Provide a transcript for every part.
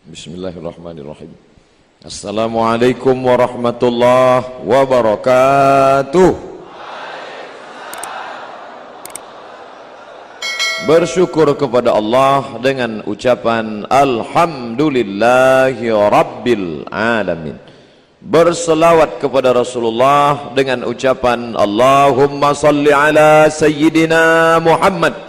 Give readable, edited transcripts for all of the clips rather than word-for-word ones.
Bismillahirrahmanirrahim. Assalamualaikum warahmatullahi wabarakatuh. Bersyukur kepada Allah dengan ucapan Alhamdulillahi Rabbil Alamin. Berselawat kepada Rasulullah dengan ucapan Allahumma salli ala Sayyidina Muhammad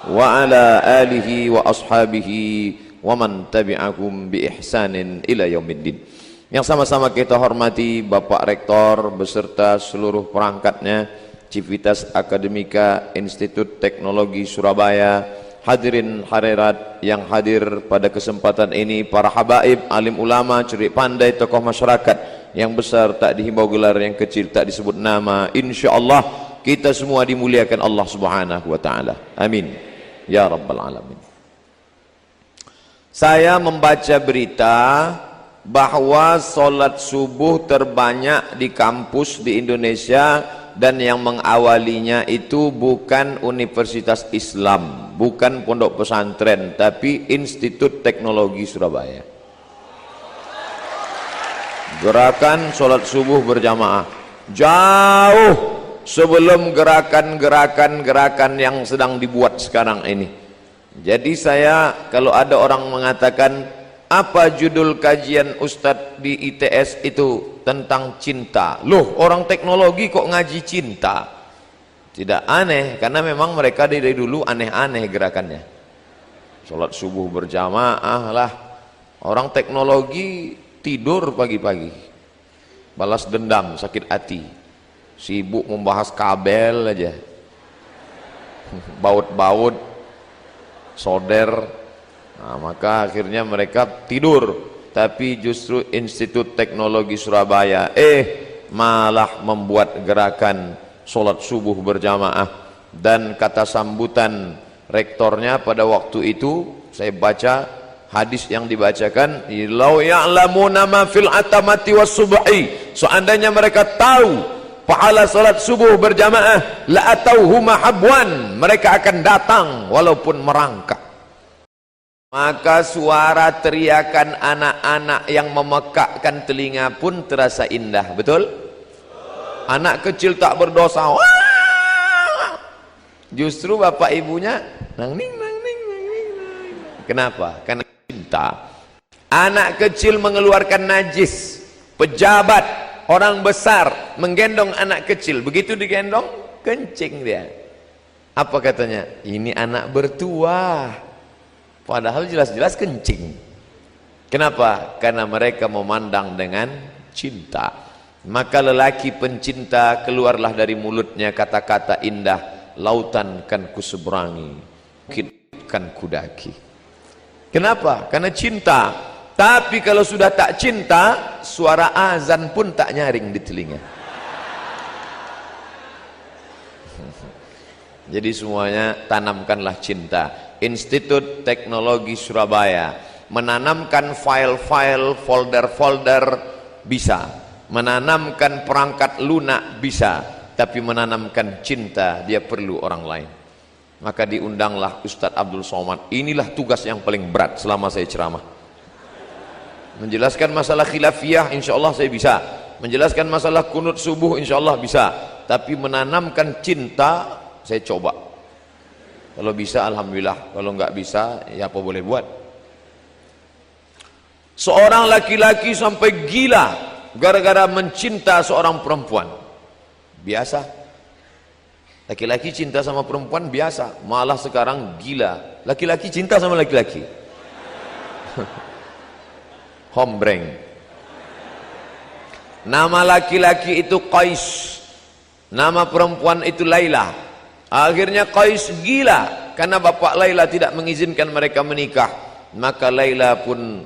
wa ala alihi wa ashabihi wa man tabi'ahum bi ihsanin ila yaumiddin. Yang sama-sama kita hormati Bapak Rektor beserta seluruh perangkatnya, Civitas Akademika Institut Teknologi Surabaya, hadirin hadirat yang hadir pada kesempatan ini, para habaib, alim ulama, cerik pandai, tokoh masyarakat, yang besar tak dihimbau gelar, yang kecil tak disebut nama. Insyaallah kita semua dimuliakan Allah Subhanahu wa taala. Amin ya rabbal alamin. Saya membaca berita bahwa sholat subuh terbanyak di kampus di Indonesia, dan yang mengawalinya itu bukan Universitas Islam, bukan pondok pesantren, tapi Institut Teknologi Surabaya. Gerakan sholat subuh berjamaah jauh sebelum gerakan-gerakan yang sedang dibuat sekarang ini. Jadi saya, kalau ada orang mengatakan apa judul kajian Ustadz di ITS itu tentang cinta, loh orang teknologi kok ngaji cinta? Tidak aneh, karena memang mereka dari dulu aneh-aneh gerakannya. Sholat subuh berjamaah lah. Orang teknologi tidur pagi-pagi, balas dendam, sakit hati, sibuk membahas kabel aja, baut-baut, solder. Nah, maka akhirnya mereka tidur. Tapi justru Institut Teknologi Surabaya malah membuat gerakan sholat subuh berjamaah. Dan kata sambutan rektornya pada waktu itu, saya baca hadis yang dibacakan, lau ya'lamuna ma fil atamati was subhi, seandainya mereka tahu pahala salat subuh berjamaah, la atauhu mahabwan, mereka akan datang walaupun merangkak. Maka suara teriakan anak-anak yang memekakkan telinga pun terasa indah, betul? Anak kecil tak berdosa, wah! Justru bapak ibunya nang ning nang ning nang ning. Kenapa? Karena cinta. Anak kecil mengeluarkan najis, pejabat, orang besar menggendong anak kecil, begitu digendong kencing dia. Apa katanya? Ini anak bertuah. Padahal jelas-jelas kencing. Kenapa? Karena mereka memandang dengan cinta. Maka lelaki pencinta keluarlah dari mulutnya kata-kata indah, lautan kan kuseberangi, bukit kan kudaki. Kenapa? Karena cinta. Tapi kalau sudah tak cinta, suara azan pun tak nyaring di telinga. Jadi semuanya tanamkanlah cinta. Institut Teknologi Surabaya menanamkan file-file, folder-folder bisa, menanamkan perangkat lunak bisa, tapi menanamkan cinta dia perlu orang lain. Maka diundanglah Ustadz Abdul Somad. Inilah tugas yang paling berat selama saya ceramah. Menjelaskan masalah khilafiyah insya Allah saya bisa, menjelaskan masalah kunut subuh insya Allah bisa, tapi menanamkan cinta saya coba. Kalau bisa alhamdulillah, kalau nggak bisa ya apa boleh buat. Seorang laki-laki sampai gila gara-gara mencinta seorang perempuan. Biasa. Laki-laki cinta sama perempuan biasa, malah sekarang gila. Laki-laki cinta sama laki-laki. Hombreng. Nama laki-laki itu Qais, nama perempuan itu Laila. Akhirnya Qais gila karena bapak Laila tidak mengizinkan mereka menikah. Maka Laila pun,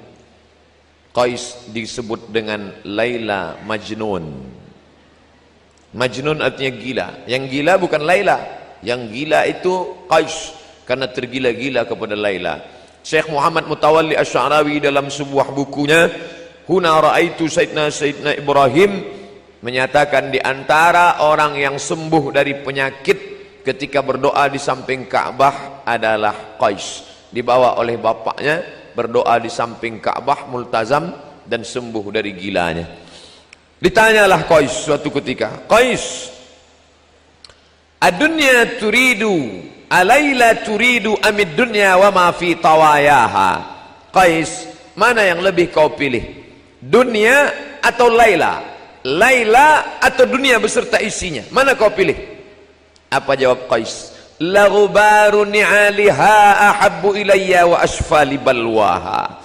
Qais disebut dengan Laila Majnun. Majnun artinya gila. Yang gila bukan Laila, yang gila itu Qais karena tergila-gila kepada Laila. Syekh Muhammad Mutawalli Asy-Sya'rawi dalam sebuah bukunya Huna Ra'aitu Sayyidina Ibrahim menyatakan di antara orang yang sembuh dari penyakit ketika berdoa di samping Ka'bah adalah Qais. Dibawa oleh bapaknya berdoa di samping Ka'bah, multazam, dan sembuh dari gilanya. Ditanyalah Qais suatu ketika, Qais, ad-dunya turidu alayla turidu amid dunya wa ma fi tawayaha. Qais, mana yang lebih kau pilih, dunia atau Laila? Laila atau dunia beserta isinya, mana kau pilih? Apa jawab Qais? La ghubaru ni'aliha ahabbu ilayya wa asfali balwaha.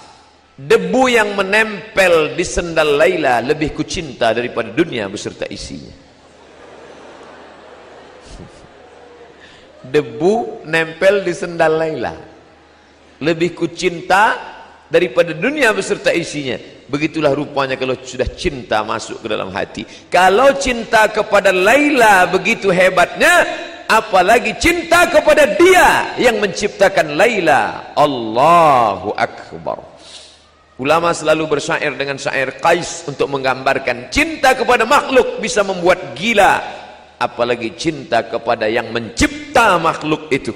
Debu yang menempel di sendal Laila lebih kucinta daripada dunia beserta isinya. Debu nempel di sendal Laila lebih kucinta daripada dunia beserta isinya. Begitulah rupanya kalau sudah cinta masuk ke dalam hati. Kalau cinta kepada Laila begitu hebatnya, apalagi cinta kepada dia yang menciptakan Laila. Allahu Akbar. Ulama selalu bersyair dengan syair Qais untuk menggambarkan cinta kepada makhluk bisa membuat gila, apalagi cinta kepada yang mencipta makhluk itu.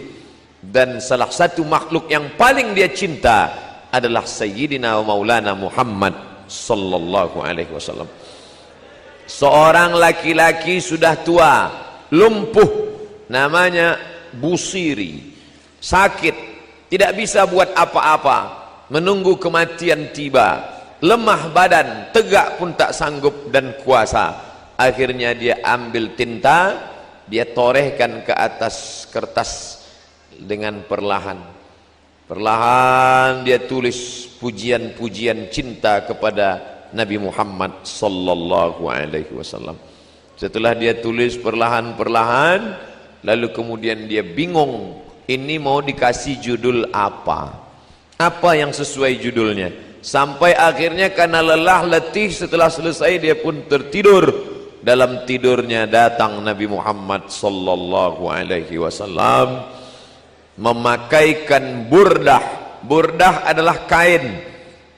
Dan salah satu makhluk yang paling dia cinta adalah Sayyidina wa Maulana Muhammad sallallahu alaihi wasallam. Seorang laki-laki sudah tua, lumpuh, namanya Busiri, sakit, tidak bisa buat apa-apa, menunggu kematian tiba, lemah badan, tegak pun tak sanggup dan kuasa. Akhirnya dia ambil tinta, dia torehkan ke atas kertas dengan perlahan dia tulis pujian-pujian cinta kepada Nabi Muhammad sallallahu alaihi wasallam. Setelah dia tulis perlahan-perlahan, lalu kemudian dia bingung, ini mau dikasih judul apa? Apa yang sesuai judulnya? Sampai akhirnya karena lelah letih, setelah selesai dia pun tertidur. Dalam tidurnya datang Nabi Muhammad sallallahu alaihi wasallam memakaikan burdah. Burdah adalah kain,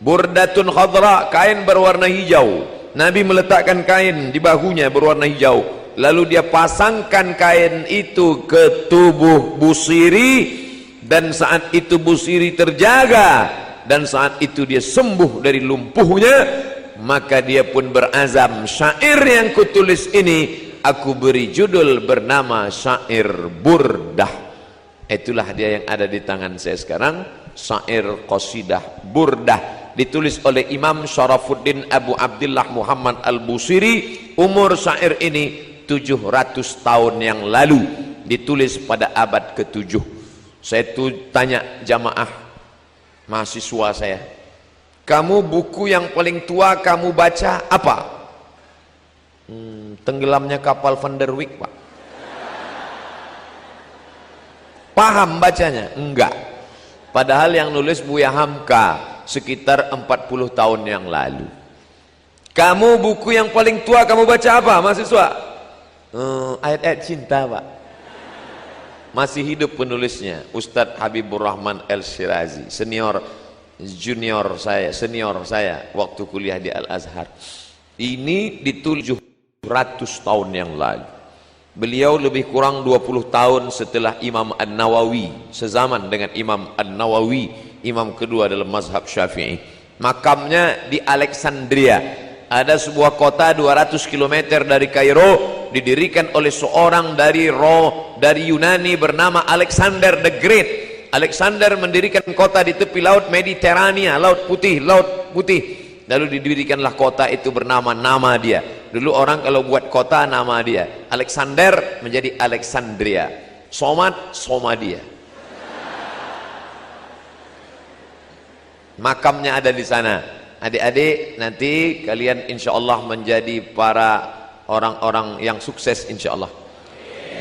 burdatun khadra, kain berwarna hijau. Nabi meletakkan kain di bahunya berwarna hijau, lalu dia pasangkan kain itu ke tubuh Busiri. Dan saat itu Busiri terjaga, dan saat itu dia sembuh dari lumpuhnya. Maka dia pun berazam, syair yang kutulis ini aku beri judul bernama syair Burdah. Itulah dia yang ada di tangan saya sekarang, syair qasidah Burdah, ditulis oleh Imam Syarafuddin Abu Abdullah Muhammad Al-Busiri. Umur syair ini 700 tahun yang lalu, ditulis pada abad ke-7. Saya tanya jamaah mahasiswa saya, kamu buku yang paling tua kamu baca apa? Tenggelamnya kapal Van der Wijk, Pak. Paham bacanya? Enggak. Padahal yang nulis Buya Hamka sekitar 40 tahun yang lalu. Kamu buku yang paling tua kamu baca apa mahasiswa? Ayat-ayat cinta, Pak. Masih hidup penulisnya, Ustadz Habibur Rahman El-Shirazi, senior saya waktu kuliah di Al-Azhar. Ini ditulis 700 tahun yang lalu. Beliau lebih kurang 20 tahun setelah Imam An-Nawawi, sezaman dengan Imam An-Nawawi, imam kedua dalam mazhab Syafi'i. Makamnya di Alexandria. Ada sebuah kota 200 km dari Kairo, didirikan oleh seorang dari Yunani bernama Alexander the Great. Alexander mendirikan kota di tepi laut Mediterania, laut putih. Lalu didirikanlah kota itu bernama nama dia. Dulu orang kalau buat kota nama dia. Alexander menjadi Alexandria. Somad, Somadia. Makamnya ada di sana. Adik-adik, nanti kalian insya Allah menjadi para orang-orang yang sukses insya Allah.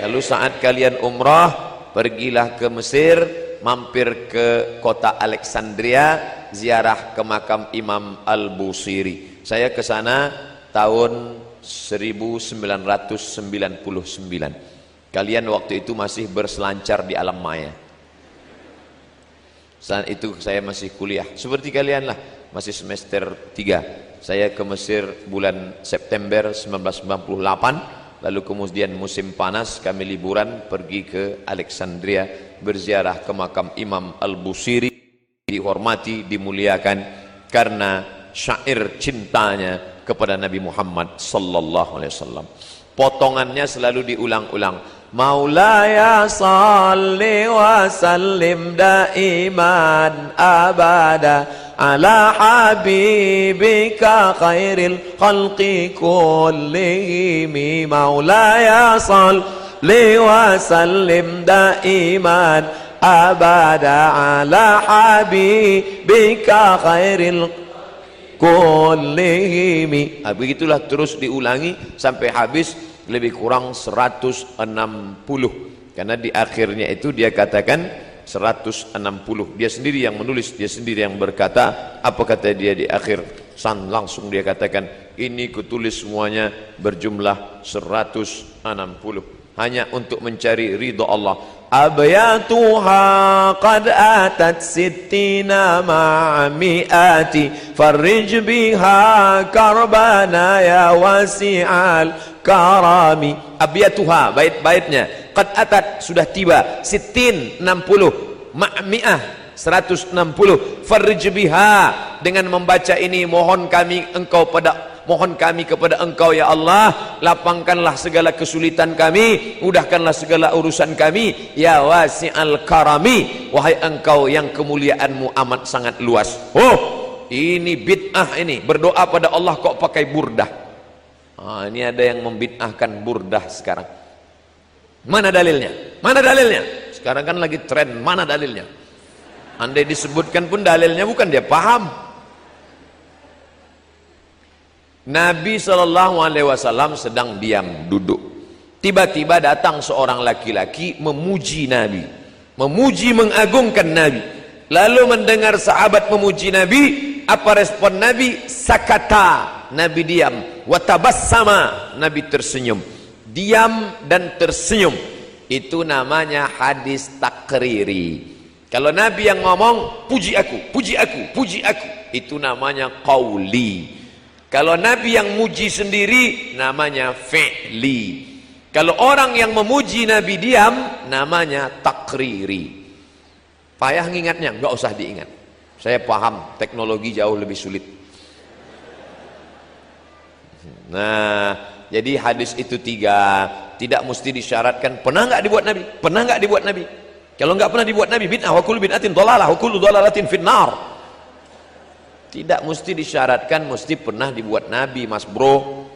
Lalu saat kalian umrah, pergilah ke Mesir, mampir ke kota Alexandria, ziarah ke makam Imam Al-Busiri. Saya ke sana tahun 1999. Kalian waktu itu masih berselancar di alam maya. Saat itu saya masih kuliah, seperti kalian lah, masih semester 3. Saya ke Mesir bulan September 1998. Lalu kemudian musim panas kami liburan pergi ke Alexandria, berziarah ke makam Imam Al-Busiri. dihormati, dimuliakan karena syair cintanya kepada Nabi Muhammad sallallahu alaihi wasallam. Potongannya selalu diulang-ulang. Maulaya salli wa sallim daiman abada ala habibika khairil khalqi kullihim. Maulaya salli wa sallim daiman abada ala habibika khairil kullihim. Begitulah terus diulangi sampai habis, lebih kurang 160, karena di akhirnya itu dia katakan 160. Dia sendiri yang menulis, dia sendiri yang berkata. Apa kata dia di akhir? Langsung dia katakan, ini kutulis semuanya berjumlah 160 hanya untuk mencari ridha Allah. Abyatuha qad atat sittina ma'amiati farrij biha karbana ya wasi'al karami. Abyatuha, bait-baitnya, qad atat, sudah tiba, sittin, 60, ma'mi'ah, 160, farrij biha, dengan membaca ini mohon kami kepada engkau ya Allah, lapangkanlah segala kesulitan kami, mudahkanlah segala urusan kami, ya wasi'al karami, wahai engkau yang kemuliaanmu amat sangat luas. Oh, ini bid'ah ini, berdoa pada Allah kok pakai burdah. Ini ada yang membid'ahkan burdah sekarang. Mana dalilnya? Mana dalilnya? Sekarang kan lagi tren, mana dalilnya? Andai disebutkan pun dalilnya bukan dia paham. Nabi SAW sedang diam duduk. Tiba-tiba datang seorang laki-laki memuji Nabi, memuji mengagungkan Nabi. Lalu mendengar sahabat memuji Nabi, apa respon Nabi? Sakata, Nabi diam. Watabassama, Nabi tersenyum. Diam dan tersenyum, itu namanya hadis takriri. Kalau Nabi yang ngomong, puji aku, puji aku, puji aku, itu namanya qauli. Kalau Nabi yang muji sendiri, namanya fi'li. Kalau orang yang memuji Nabi diam, namanya takriri. Payah ngingatnya, nggak usah diingat. Saya paham, teknologi jauh lebih sulit. Nah, jadi hadis itu 3, tidak mesti disyaratkan. Pernah nggak dibuat Nabi? Pernah nggak dibuat Nabi? Kalau nggak pernah dibuat Nabi, bid'ah, wa kullu bid'atin dhalalah, wa kullu dhalalatin finnar. Tidak mesti disyaratkan mesti pernah dibuat Nabi, mas bro.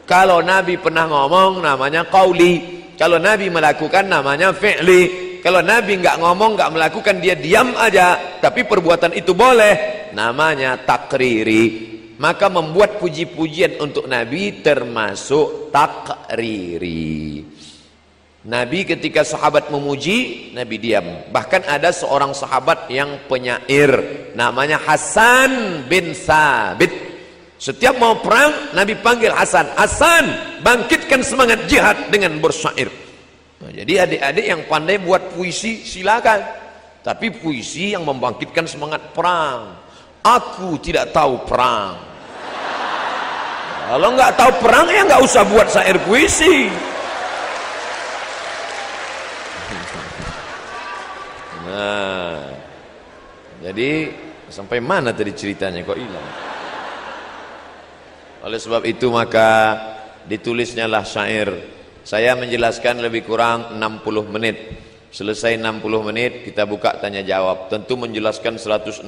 Kalau Nabi pernah ngomong, namanya qauli. Kalau Nabi melakukan, namanya fi'li. Kalau Nabi nggak ngomong, nggak melakukan, dia diam aja, tapi perbuatan itu boleh, namanya takriri. Maka membuat puji-pujian untuk Nabi termasuk takriri. Nabi ketika sahabat memuji, Nabi diam. Bahkan ada seorang sahabat yang penyair, namanya Hasan bin Thabit. Setiap mau perang, Nabi panggil Hasan, Hasan, bangkitkan semangat jihad dengan bersyair. Nah, jadi adik-adik yang pandai buat puisi silakan, tapi puisi yang membangkitkan semangat perang. Aku tidak tahu perang. Kalau nggak tahu perang, ya nggak usah buat syair puisi. Nah, jadi sampai mana tadi ceritanya kok hilang? Oleh sebab itu maka ditulisnya lah syair. Saya menjelaskan lebih kurang 60 menit. Selesai 60 menit kita buka tanya jawab. Tentu menjelaskan 160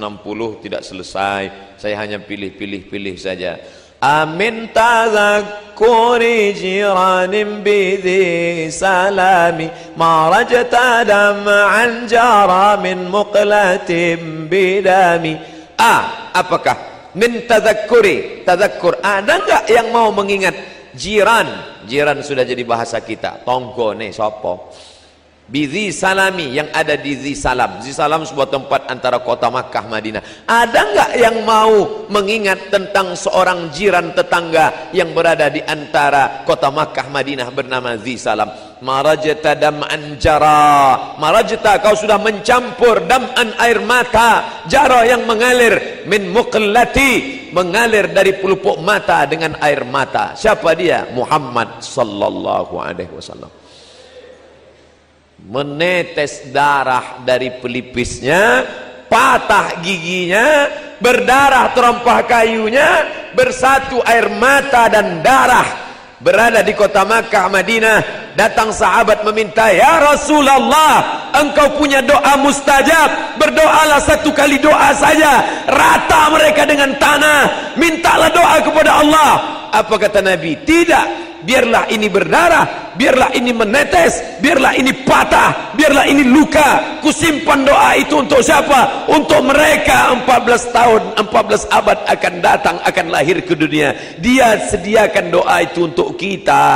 tidak selesai. Saya hanya pilih-pilih saja. Amin tadhakkuri jiranin bidhi salami ma rajta dam'an jara min muqlatin bidami. Apakah min tadhakkuri, tadhakkur, ada enggak yang mau mengingat jiran? Jiran sudah jadi bahasa kita, tonggo nih sopo. Bidhi salami, yang ada di Dhi Salam. Dhi Salam sebuah tempat antara kota Makkah Madinah. Ada enggak yang mau mengingat tentang seorang jiran tetangga yang berada di antara kota Makkah Madinah bernama Dhi Salam? Marajta dam'an jara, marajta, kau sudah mencampur, dam'an, air mata, jara yang mengalir, min muqallati, mengalir dari pelupuk mata dengan air mata. Siapa dia? Muhammad sallallahu alaihi wasallam. Menetes darah dari pelipisnya patah giginya, berdarah terompah kayunya, bersatu air mata dan darah. Berada di kota Makkah, Madinah, datang sahabat meminta, "Ya Rasulullah, engkau punya doa mustajab, berdoalah satu kali doa saja, rata mereka dengan tanah, mintalah doa kepada Allah." Apa kata Nabi? "Tidak, biarlah ini berdarah, biarlah ini menetes, biarlah ini patah, biarlah ini luka, kusimpan doa itu untuk siapa? Untuk mereka 14 tahun, 14 abad akan datang, akan lahir ke dunia. Dia sediakan doa itu untuk kita.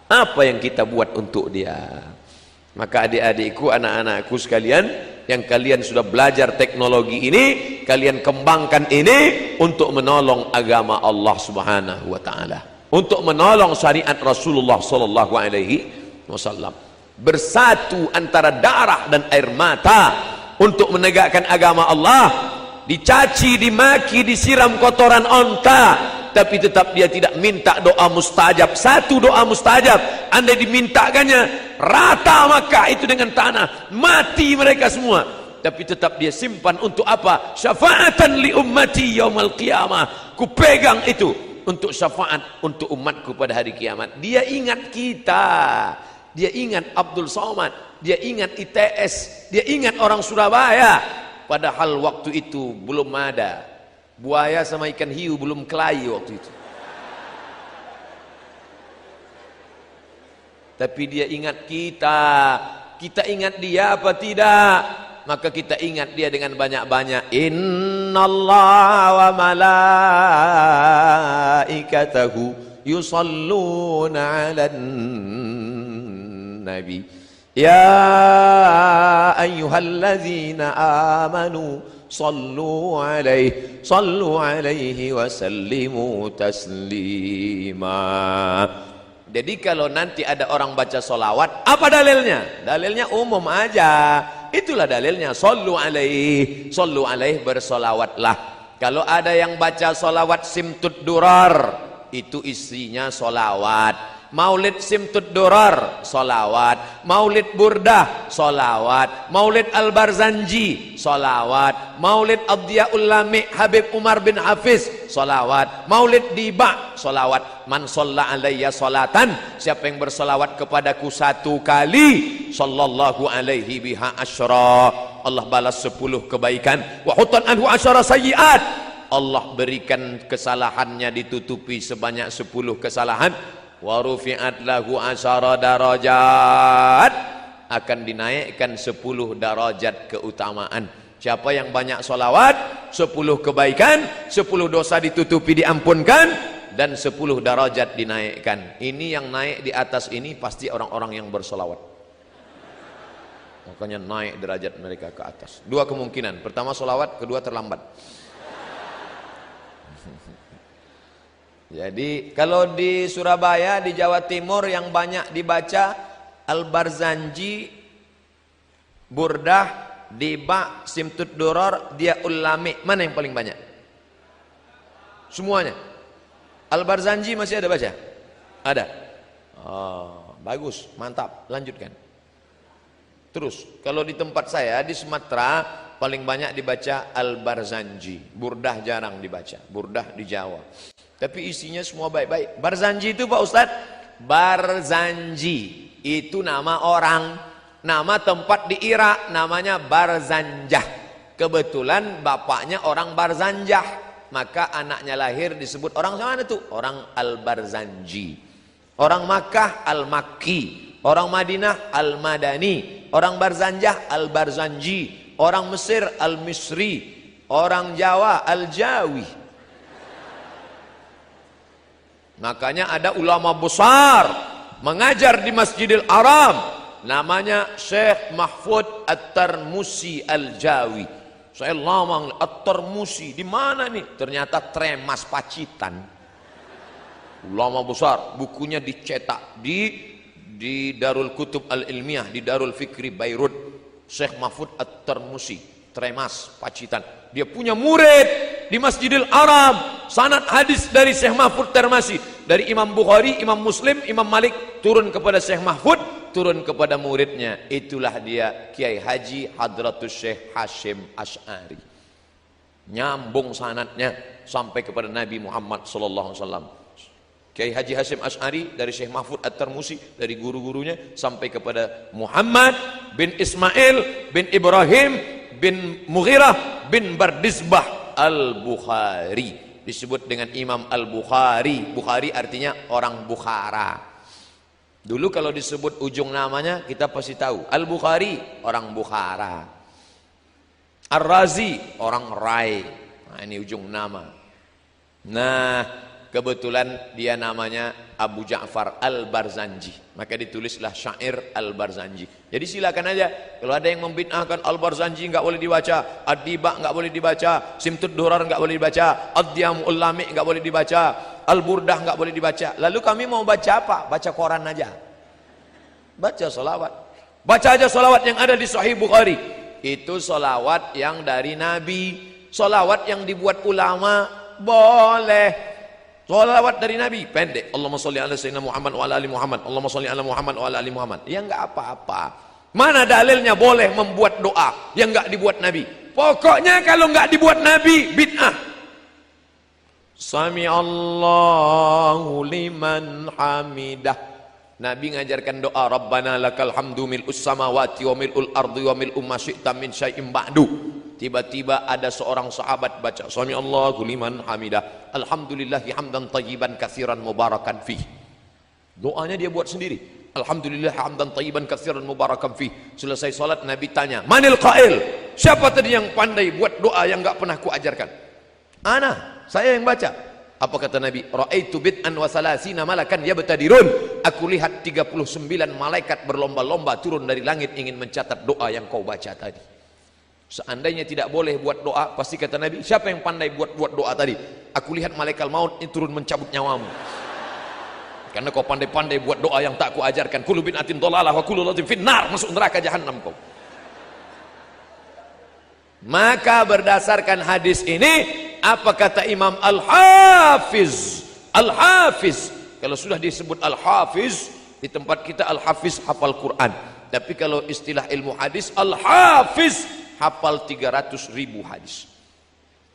Apa yang kita buat untuk dia?" Maka adik-adikku, anak-anakku sekalian, yang kalian sudah belajar teknologi ini, kalian kembangkan ini untuk menolong agama Allah Subhanahu wa taala, untuk menolong syariat Rasulullah sallallahu alaihi wasallam. Bersatu antara darah dan air mata untuk menegakkan agama Allah. Dicaci, dimaki, disiram kotoran onta, tapi tetap dia tidak minta doa mustajab. Satu doa mustajab, andai dimintakannya, rata Makkah itu dengan tanah, mati mereka semua. Tapi tetap dia simpan untuk apa? Syafaatan li ummati yaumal qiyamah. Ku pegang itu untuk syafaat untuk umatku pada hari kiamat. Dia ingat kita, dia ingat Abdul Somad, dia ingat ITS, dia ingat orang Surabaya. Padahal waktu itu belum ada buaya sama ikan hiu, belum kelahi waktu itu. Tapi dia ingat kita. Kita ingat dia apa tidak? Maka kita ingat dia dengan banyak-banyak. Innallaha wa malaikatahu yusalluna 'alan nabi. Ya ayyuhalladzina amanu sallu alaihi wa sallimu taslima. Jadi kalau nanti ada orang baca solawat, apa dalilnya? Dalilnya umum aja. Itulah dalilnya. Sallu alaihi bersolawatlah. Kalau ada yang baca solawat simtud durar, itu isinya solawat. Maulid simtud durar, solawat. Maulid burdah, solawat. Maulid al-Barzanji, solawat. Maulid ad-Diyaul Lami Habib Umar bin Hafiz, solawat. Maulid diba, solawat. Man sholla alayya solatan, siapa yang bersolawat kepadaku satu kali, sallallahu alaihi biha asyra, Allah balas 10 kebaikan. Wa hutan anhu asyara sayyiat, Allah berikan kesalahannya ditutupi sebanyak 10 kesalahan. Wa rufi'at lahu asyara darajat, akan dinaikkan 10 darajat keutamaan. Siapa yang banyak solawat, 10 kebaikan, 10 dosa ditutupi diampunkan, dan 10 darajat dinaikkan. Ini yang naik di atas ini pasti orang-orang yang bersolawat. Makanya naik derajat mereka ke atas. Dua kemungkinan, pertama solawat, kedua terlambat. Jadi kalau di Surabaya, di Jawa Timur yang banyak dibaca Al-Barzanji, Burdah, Diba, Simtud Duror, Diyaul Lami, mana yang paling banyak? Semuanya. Al-Barzanji masih ada baca? Ada. Oh, bagus, mantap, lanjutkan. Terus, kalau di tempat saya di Sumatera paling banyak dibaca Al-Barzanji. Burdah jarang dibaca, Burdah di Jawa. Tapi isinya semua baik-baik. Barzanji itu Pak Ustadz, Barzanji itu nama orang, nama tempat di Irak namanya Barzanjah. Kebetulan bapaknya orang Barzanjah, maka anaknya lahir disebut orang mana tuh? Orang Al-Barzanji. Orang Makkah Al-Makki, orang Madinah Al-Madani, orang Barzanjah Al-Barzanji, orang Mesir Al-Misri, orang Jawa Al-Jawi. Makanya ada ulama besar mengajar di Masjidil Haram, namanya Syekh Mahfud At-Tarmusi Al-Jawi. Saya lama At-Tarmusi di mana nih? Ternyata Tremas Pacitan. Ulama besar, bukunya dicetak di Darul Kutub Al-Ilmiah, di Darul Fikri Beirut. Syekh Mahfud At-Tarmusi, Tremas Pacitan. Dia punya murid di Masjidil Haram, sanad hadis dari Syekh Mahfud Tarmasi, dari Imam Bukhari, Imam Muslim, Imam Malik turun kepada Syekh Mahfud, turun kepada muridnya. Itulah dia Kiai Haji Hadratus Syekh Hasyim Asy'ari. Nyambung sanadnya sampai kepada Nabi Muhammad sallallahu alaihi wasallam. Kiai Haji Hasyim Asy'ari dari Syekh Mahfud At-Tarmusi, dari guru-gurunya sampai kepada Muhammad bin Ismail bin Ibrahim bin Mughirah bin Bardizbah Al-Bukhari. Disebut dengan Imam Al-Bukhari. Bukhari artinya orang Bukhara. Dulu kalau disebut ujung namanya kita pasti tahu. Al-Bukhari orang Bukhara. Ar-Razi orang Rai. Nah, ini ujung nama. Nah, kebetulan dia namanya Abu Ja'far Al-Barzanji, maka ditulislah syair Al-Barzanji. Jadi silakan aja, kalau ada yang membid'ahkan Al-Barzanji nggak boleh dibaca, Ad-Diba nggak boleh dibaca, Simtud Durar nggak boleh dibaca, Ad-Diyamul Lami nggak boleh dibaca, Al-Burdah nggak boleh dibaca. Lalu kami mau baca apa? Baca koran aja, baca solawat, baca aja solawat yang ada di Sahih Bukhari. Itu solawat yang dari Nabi. Solawat yang dibuat ulama boleh. Solawat dari Nabi pendek, Allahumma sholli ala sayyidina Muhammad wa ala ali Muhammad, Allahumma sholli ala Muhammad wa ala ali Muhammad. Ya enggak apa-apa. Mana dalilnya boleh membuat doa yang enggak dibuat Nabi? Pokoknya kalau enggak dibuat Nabi, bid'ah. Sami Allahu liman hamidah. Nabi ngajarkan doa, Rabbana lakal hamdu mil'us samawati wa mil'ul ardi wa mil'u ma syi'ta min syai'im ba'du. Tiba-tiba ada seorang sahabat baca Sami Allahu liman hamidah, Alhamdulillahi hamdan tayyiban katsiran mubarakan fih. Doanya dia buat sendiri, Alhamdulillah hamdan tayyiban katsiran mubarakan fih. Selesai salat Nabi tanya, Manil qail? Siapa tadi yang pandai buat doa yang enggak pernah kuajarkan? Ana, saya yang baca. Apa kata Nabi? Ra'aitu bid'an wa salasina malakan yabtadirun. Aku lihat 39 malaikat berlomba-lomba turun dari langit ingin mencatat doa yang kau baca tadi. Seandainya tidak boleh buat doa, pasti kata Nabi, siapa yang pandai buat doa tadi? Aku lihat malaikat maut ini turun mencabut nyawamu. Karena kau pandai-pandai buat doa yang tak ku ajarkan. Kullu bid'atin dhalalah wa kullu dhalatin finnar. Masuk neraka jahanam kau. Maka berdasarkan hadis ini, apa kata Imam Al-Hafiz? Al-Hafiz, kalau sudah disebut Al-Hafiz, di tempat kita Al-Hafiz hafal Quran. Tapi kalau istilah ilmu hadis, Al-Hafiz hafal 300.000 hadis.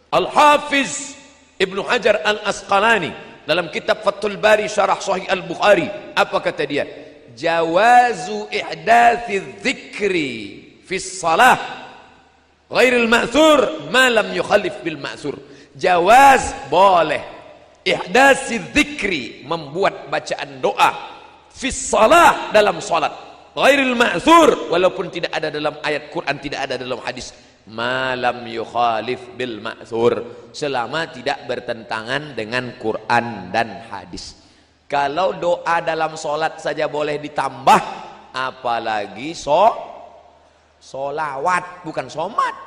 Al-Hafiz Ibnu Hajar Al-Asqalani dalam kitab Fathul Bari Syarah Sahih Al-Bukhari, apa kata dia? Jawazu ihdathi dzikri fis salah ghairil ma'thur ma lam yukhalif bil ma'thur. Jawaz, boleh, ihdasi dzikri, membuat bacaan doa fis salah, dalam salat, ghairil ma'thur, walaupun tidak ada dalam ayat Quran, tidak ada dalam hadis, ma lam yukhalif bil ma'thur, selama tidak bertentangan dengan Quran dan hadis. Kalau doa dalam salat saja boleh ditambah, apalagi solawat, bukan somat.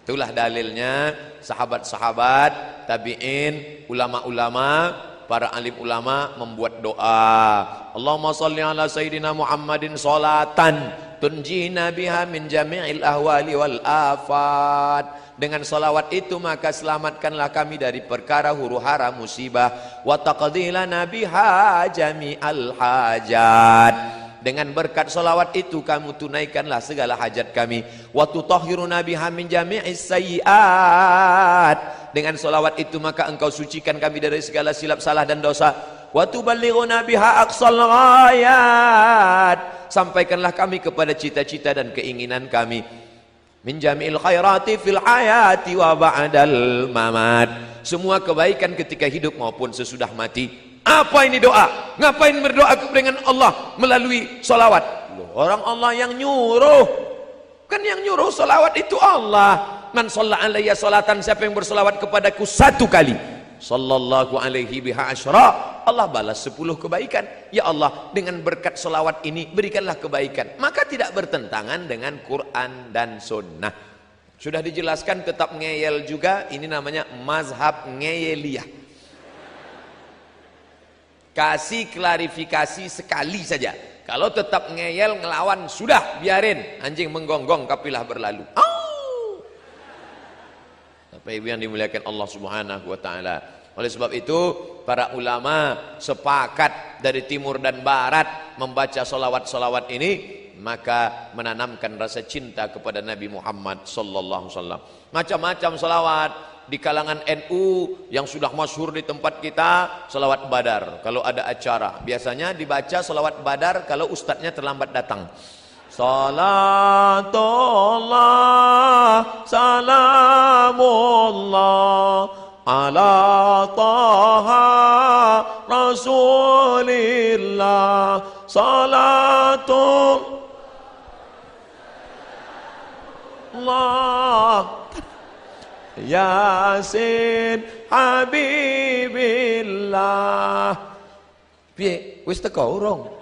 Itulah dalilnya sahabat-sahabat, tabi'in, ulama-ulama, para alim ulama membuat doa. Allahumma sholli ala sayyidina Muhammadin sholatan tunjina biha min jami'il ahwali wal afat. Dengan salawat itu maka selamatkanlah kami dari perkara huru-hara musibah, wa taqdi lana biha jami'al hajat. Dengan berkat salawat itu kamu tunaikanlah segala hajat kami. Wa tutahhiruna biha min jami'is sayyi'at. Dengan salawat itu maka engkau sucikan kami dari segala silap salah dan dosa. Wa tuballighuna biha aqsal ghayat. Sampaikanlah kami kepada cita-cita dan keinginan kami. Min jami'il khairati fil hayati wa ba'dal mamat. Semua kebaikan ketika hidup maupun sesudah mati. Apa ini doa? Ngapain berdoa dengan Allah melalui salawat? Orang Allah yang nyuruh. Kan yang nyuruh salawat itu Allah. Man shalla alayya salatan, siapa yang bersalawat kepadaku 1 kali, sallallahu alaihi biha asyra, Allah balas 10 kebaikan. Ya Allah, dengan berkat salawat ini berikanlah kebaikan. Maka tidak bertentangan dengan Quran dan Sunnah. Sudah dijelaskan, tetap ngeyel juga. Ini namanya mazhab ngeyeliyah. Kasih klarifikasi sekali saja. Kalau tetap ngeyel ngelawan, sudah biarin, anjing menggonggong kapilah berlalu. Bapak Ibu yang dimuliakan Allah Subhanahu wa taala, Oleh sebab itu para ulama sepakat dari timur dan barat membaca solawat-solawat ini, maka menanamkan rasa cinta kepada Nabi Muhammad sallallahu alaihi wasallam. Macam-macam solawat di kalangan NU yang sudah masyhur di tempat kita, solawat Badar. Kalau ada acara biasanya dibaca solawat Badar kalau ustadznya terlambat datang. Salatullah salamullah ala taha rasulillah salatullah Yasin Habibillah. Piye? Wis teko urung?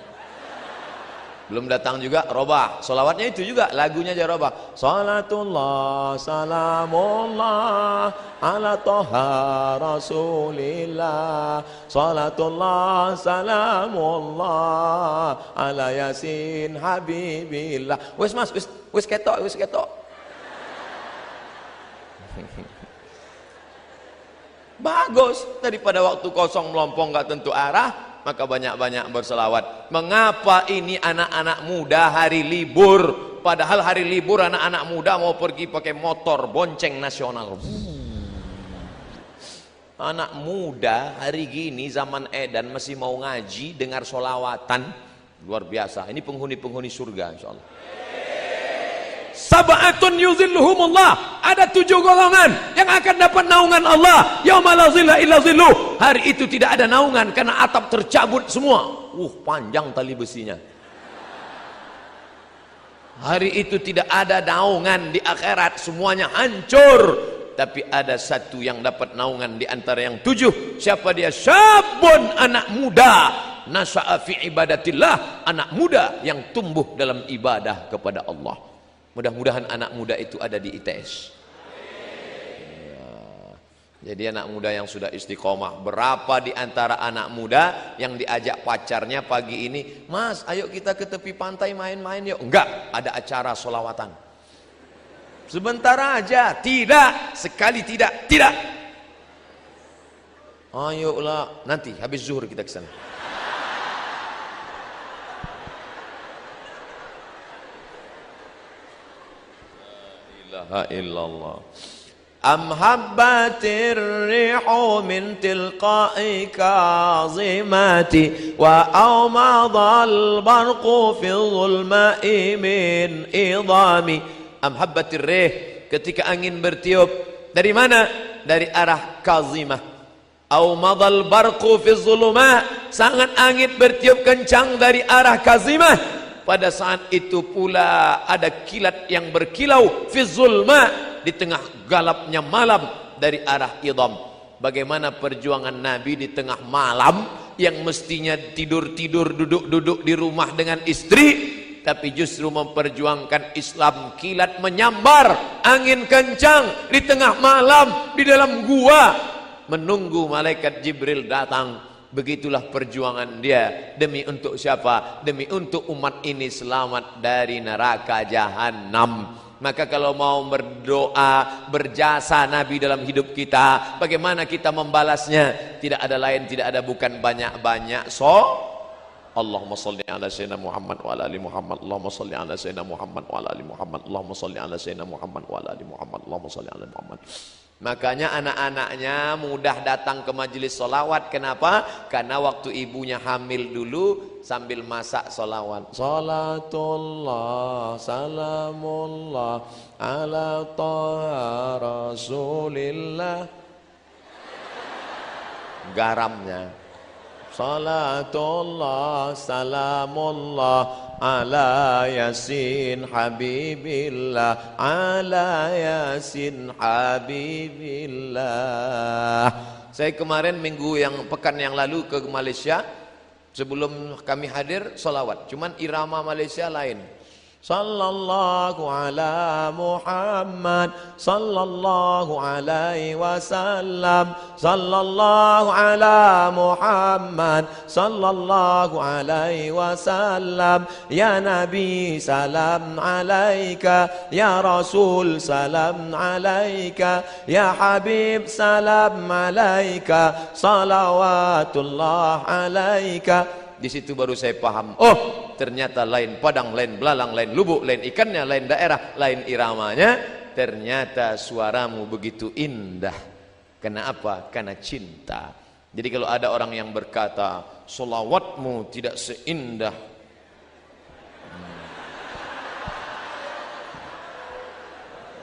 Belum datang juga robah. Solawatnya itu juga, lagunya aja robah. Salatullah salamullah ala toha rasulillah. Salatullah salamullah ala yasin habibillah. Wis mas, wis ketok, wis ketok. Bagus, daripada waktu kosong melompong gak tentu arah, maka banyak-banyak berselawat. Mengapa ini anak-anak muda hari libur, padahal hari libur anak-anak muda mau pergi pakai motor bonceng nasional. Anak muda hari gini zaman edan masih mau ngaji, dengar solawatan, luar biasa. Ini penghuni-penghuni surga insyaallah. Sab'atun yuzilluhumullah, ada 7 golongan yang akan dapat naungan Allah yauma la zilla illa zilluh. Hari itu tidak ada naungan karena atap tercabut semua. Panjang tali besinya. Hari itu tidak ada naungan di akhirat, semuanya hancur. Tapi ada satu yang dapat naungan di antara yang 7. Siapa dia? Syabun, anak muda, nasha'a fi ibadatillah, anak muda yang tumbuh dalam ibadah kepada Allah. Mudah-mudahan anak muda itu ada di ITS. Ya. Jadi anak muda yang sudah istiqomah. Berapa di antara anak muda yang diajak pacarnya pagi ini, Mas ayo kita ke tepi pantai main-main yuk. Enggak, ada acara solawatan. Sebentar aja. Tidak, sekali tidak. Tidak. Ayolah, nanti habis zuhur kita ke sana. Illallah. Am habbatir rihu min tilqa'i kazimati wa awmadal barqu fi dhulma'i min idami. Am habbatir rih, ketika angin bertiup dari mana? Dari arah kazimah. Awmadal barqu fi dhulma, sangat angin bertiup kencang dari arah kazimah. Pada saat itu pula ada kilat yang berkilau fi zulma, di tengah galapnya malam dari arah idham. Bagaimana perjuangan Nabi di tengah malam yang mestinya tidur-tidur, duduk-duduk di rumah dengan istri, tapi justru memperjuangkan Islam. Kilat menyambar, angin kencang di tengah malam di dalam gua menunggu malaikat Jibril datang. Begitulah perjuangan dia. Demi untuk siapa? Demi untuk umat ini selamat dari neraka jahanam. Maka kalau mau berdoa, berjasa Nabi dalam hidup kita, bagaimana kita membalasnya? Tidak ada lain, tidak ada bukan banyak-banyak. Allahumma salli ala sayyidina Muhammad wa ala ali Muhammad. Allahumma salli ala sayyidina Muhammad wa ala ali Muhammad. Allahumma salli ala sayyidina Muhammad wa ala ali Muhammad. Allahumma salli ala Muhammad. Makanya anak-anaknya mudah datang ke majelis solawat. Kenapa? Karena waktu ibunya hamil dulu sambil masak solawat. Salatullah salamullah ala taha rasulillah. Garamnya. Salatullah salamullah ala yasin habibillah, ala yasin habibillah. Saya kemarin pekan yang lalu ke Malaysia. Sebelum kami hadir solawat, cuman irama Malaysia lain. Sallallahu ala Muhammad, sallallahu alaihi wasallam, sallallahu ala Muhammad, sallallahu alaihi wasallam. Ya Nabi salam alaika, ya Rasul salam alaika, ya Habib salam alaika, salawatullah alaika. Di situ baru saya paham, oh ternyata lain padang, lain belalang, lain lubuk, lain ikannya, lain daerah, lain iramanya. Ternyata suaramu begitu indah. Kenapa? Karena cinta. Jadi kalau ada orang yang berkata solawatmu tidak seindah,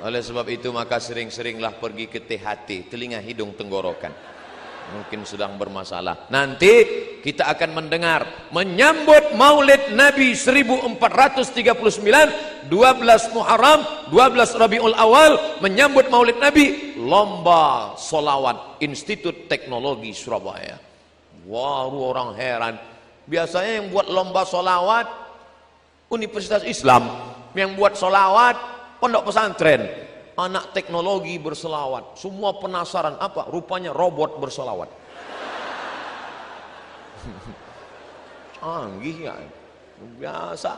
oleh sebab itu maka sering-seringlah pergi ke THT, telinga hidung tenggorokan. Mungkin sedang bermasalah. Nanti kita akan mendengar menyambut Maulid Nabi 1439, 12 Muharram, 12 Rabiul Awal, menyambut Maulid Nabi, lomba solawat Institut Teknologi Surabaya. Wah, orang heran. Biasanya yang buat lomba solawat Universitas Islam, yang buat solawat pondok pesantren. Anak teknologi berselawat, semua penasaran apa? Rupanya robot berselawat. Canggih ya, biasa.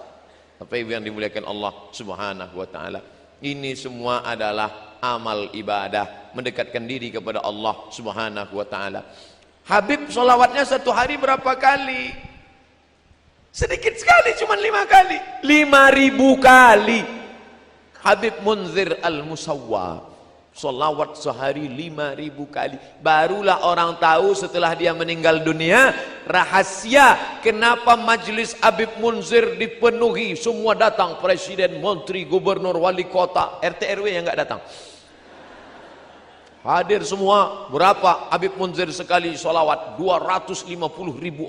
Apa yang dimuliakan Allah Subhanahu wa taala. Ini semua adalah amal ibadah, mendekatkan diri kepada Allah Subhanahu wa taala. Habib selawatnya satu hari berapa kali? Sedikit sekali, cuma 5 kali. 5.000 kali. Habib Munzir Al-Musawwa solawat sehari 5.000 kali. Barulah orang tahu setelah dia meninggal dunia rahasia kenapa majelis Habib Munzir dipenuhi, semua datang, presiden, menteri, gubernur, wali kota, RT RW yang enggak datang hadir semua. Berapa Habib Munzir sekali solawat? 250.000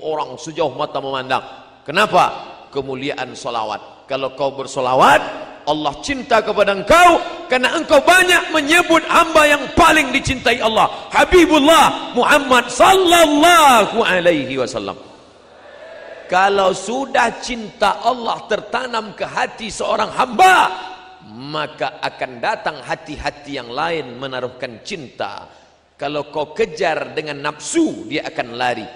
orang sejauh mata memandang. Kenapa? Kemuliaan solawat. Kalau kau bersolawat, Allah cinta kepada engkau karena engkau banyak menyebut hamba yang paling dicintai Allah, Habibullah Muhammad sallallahu alaihi wasallam. Kalau sudah cinta Allah tertanam ke hati seorang hamba, maka akan datang hati-hati yang lain menaruhkan cinta. Kalau kau kejar dengan nafsu, dia akan lari.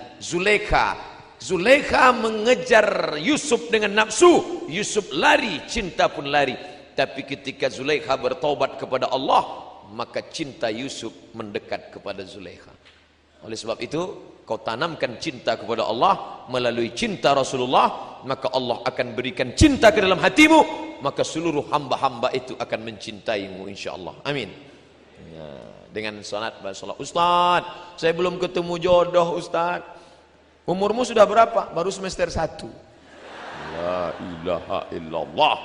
Zulaikha mengejar Yusuf dengan nafsu, Yusuf lari, cinta pun lari. Tapi ketika Zulaikha bertobat kepada Allah, maka cinta Yusuf mendekat kepada Zulaikha. Oleh sebab itu, kau tanamkan cinta kepada Allah melalui cinta Rasulullah, maka Allah akan berikan cinta ke dalam hatimu, maka seluruh hamba-hamba itu akan mencintaimu insyaallah. Amin. Ya, dengan salat bersolat. Ustaz, saya belum ketemu jodoh Ustaz. Umurmu sudah berapa? Baru semester 1. La ilaha illallah.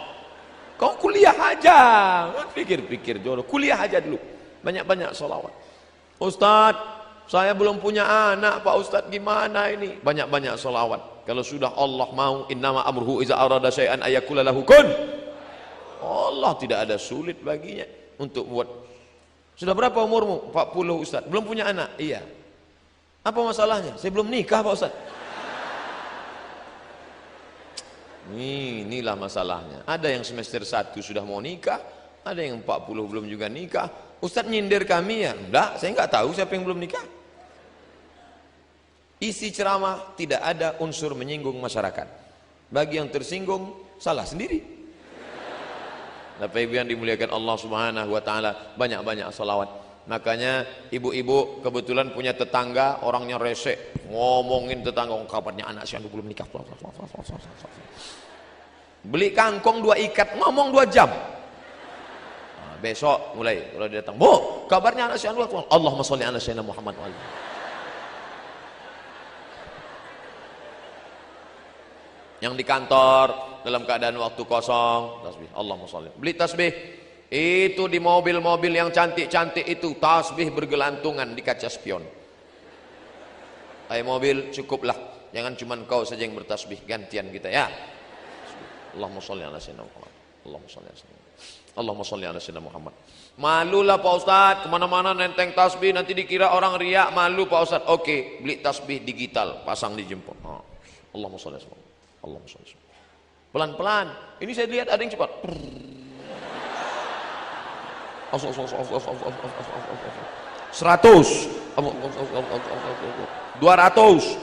Kau kuliah aja. Pikir-pikir jodoh. Kuliah aja dulu. Banyak-banyak sholawat. Ustaz, saya belum punya anak Pak Ustaz, gimana ini? Banyak-banyak sholawat. Kalau sudah Allah mau, innama amruhu iza arada syai'an ayakula lahu kun. Allah tidak ada sulit baginya untuk buat. Sudah berapa umurmu? 40 Ustaz. Belum punya anak? Iya. Apa masalahnya? Saya belum nikah Pak Ustaz. Inilah masalahnya. Ada yang semester 1 sudah mau nikah, ada yang 40 belum juga nikah. Ustaz nyindir kami ya? Enggak, saya enggak tahu siapa yang belum nikah. Isi ceramah tidak ada unsur menyinggung masyarakat. Bagi yang tersinggung, salah sendiri. Bapak Ibu yang dimuliakan Allah Subhanahu wa taala, banyak-banyak salawat. Makanya ibu-ibu kebetulan punya tetangga orangnya rese, ngomongin tetangga, kabarnya anak si anu belum nikah. Beli kangkong 2 ikat, ngomong 2 jam. Nah, besok mulai kalau dia datang, "Bu, kabarnya anak si anu, Allahumma sholli ala sayyidina Muhammad wa alihi." Yang di kantor dalam keadaan waktu kosong, tasbih, Allahumma sholli. Beli tasbih. Itu di mobil-mobil yang cantik-cantik itu tasbih bergelantungan di kaca spion. Hai mobil, cukuplah, jangan cuma kau saja yang bertasbih, gantian kita ya. Allahumma sholli ala sayyidina Muhammad. Allahumma sholli ala sayyidina Muhammad. Allahumma sholli ala sayyidina Muhammad. Malulah Pak Ustaz, kemana-mana nenteng tasbih nanti dikira orang riak, malu Pak Ustaz. Oke, beli tasbih digital, pasang di jempol. Allahumma sholli ala sayyidina Muhammad. Allahumma sholli ala sayyidina Muhammad. pelan-pelan. Ini saya lihat ada yang cepat. 100, 200,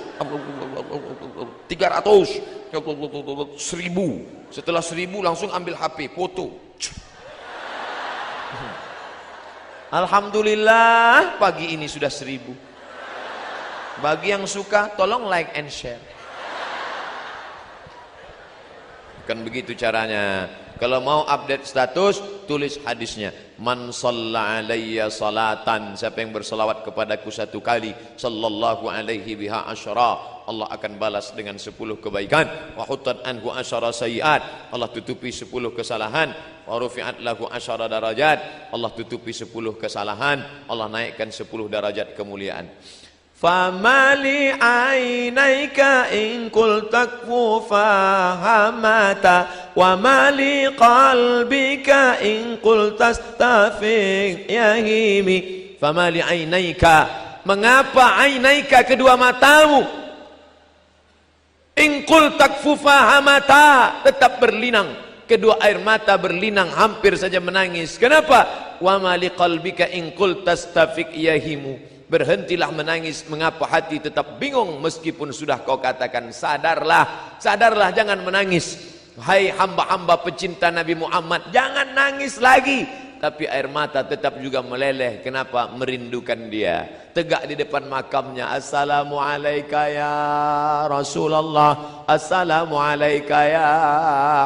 300, 1000. Setelah 1000 langsung ambil HP, foto. Alhamdulillah pagi ini sudah 1000. Bagi yang suka tolong like and share. Kan begitu caranya. Kalau mau update status, tulis hadisnya. Man shalla alayya salatan, siapa yang berselawat kepadaku 1 kali, sallallahu alaihi biha asyara, Allah akan balas dengan 10 kebaikan. Wa huttat anhu asyara sayiat, Allah tutupi 10 kesalahan. Wa rufi'at lahu asyara darajat, Allah tutupi 10 kesalahan, Allah naikkan 10 derajat kemuliaan. Famali ainaika in kul takfu fahamata wa mali qalbika in kul tastafiq yahimi. Famali ainaika, mengapa ainaika kedua matamu, in kul takfu fahamata tetap berlinang, kedua air mata berlinang hampir saja menangis. Kenapa? Wa mali qalbika in kul tastafiq yahimu, berhentilah menangis, mengapa hati tetap bingung meskipun sudah kau katakan sadarlah, sadarlah, jangan menangis. Hai hamba-hamba pecinta Nabi Muhammad, jangan nangis lagi. Tapi air mata tetap juga meleleh. Kenapa? Merindukan dia. Tegak di depan makamnya, assalamualaikum ya Rasulullah, assalamualaikum ya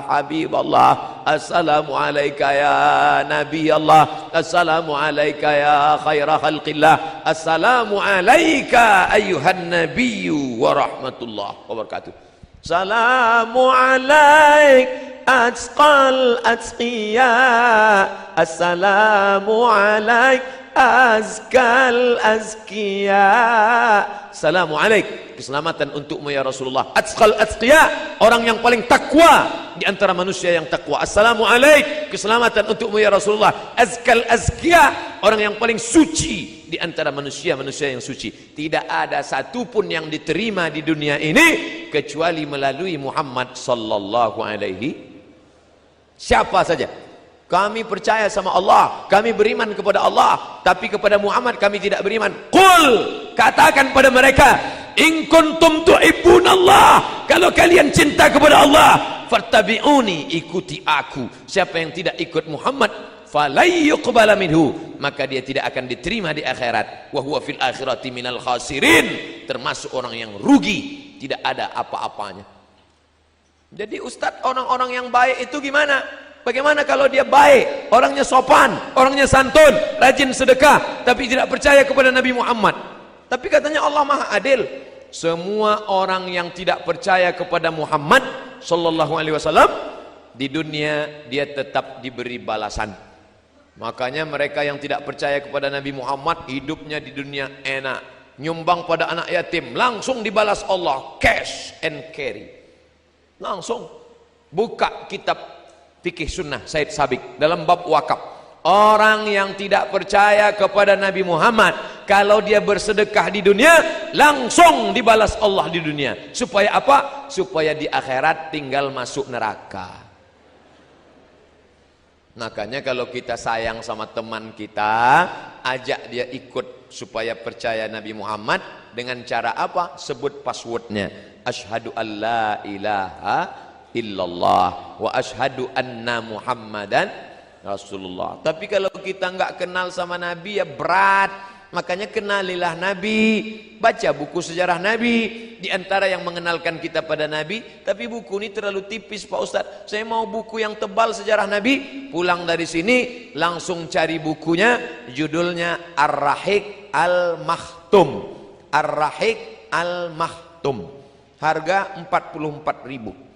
Habiballah, assalamualaikum ya Nabi Allah, assalamualaikum ya khaira khalqillah, assalamualaikum ayyuhan nabiyyu wa rahmatullah wabarakatuh. Salamu alaik atqal atqiya, assalamu alaik azkal azkiya. Salamu alaik, keselamatan untukmu ya Rasulullah. Atqal atqiya, orang yang paling takwa di antara manusia yang takwa. Assalamu alaik, keselamatan untukmu ya Rasulullah. Azkal azkiya, orang yang paling suci di antara manusia-manusia yang suci. Tidak ada satupun yang diterima di dunia ini kecuali melalui Muhammad sallallahu alaihi. Siapa saja. Kami percaya sama Allah, kami beriman kepada Allah, tapi kepada Muhammad kami tidak beriman. Qul, katakan pada mereka, in kuntum tuhibbunallah, kalau kalian cinta kepada Allah, fattabi'uni, ikuti aku. Siapa yang tidak ikut Muhammad, falai yuqbala minhu, maka dia tidak akan diterima di akhirat. Wa huwa fil akhirati minal khasirin, termasuk orang yang rugi, tidak ada apa-apanya. Jadi ustadz, orang-orang yang baik itu gimana? Bagaimana kalau dia baik, orangnya sopan, orangnya santun, rajin sedekah, tapi tidak percaya kepada Nabi Muhammad? Tapi katanya Allah Maha Adil. Semua orang yang tidak percaya kepada Muhammad sallallahu alaihi wasallam di dunia dia tetap diberi balasan. Makanya mereka yang tidak percaya kepada Nabi Muhammad hidupnya di dunia enak, nyumbang pada anak yatim langsung dibalas Allah, cash and carry. Langsung buka kitab fikih sunnah Said Sabiq dalam bab wakaf. Orang yang tidak percaya kepada Nabi Muhammad, kalau dia bersedekah di dunia langsung dibalas Allah di dunia. Supaya apa? Supaya di akhirat tinggal masuk neraka. Makanya kalau kita sayang sama teman kita, ajak dia ikut supaya percaya Nabi Muhammad. Dengan cara apa? Sebut passwordnya, asyhadu an la ilaha illallah wa asyhadu anna Muhammadan Rasulullah. Tapi kalau kita nggak kenal sama Nabi ya berat. Makanya kenalilah Nabi, baca buku sejarah Nabi. Di antara yang mengenalkan kita pada Nabi, tapi buku ini terlalu tipis Pak Ustadz. Saya mau buku yang tebal sejarah Nabi. Pulang dari sini langsung cari bukunya, judulnya Ar-Rahiq Al-Makhtum. Ar-Rahiq Al-Makhtum. Harga 44.000.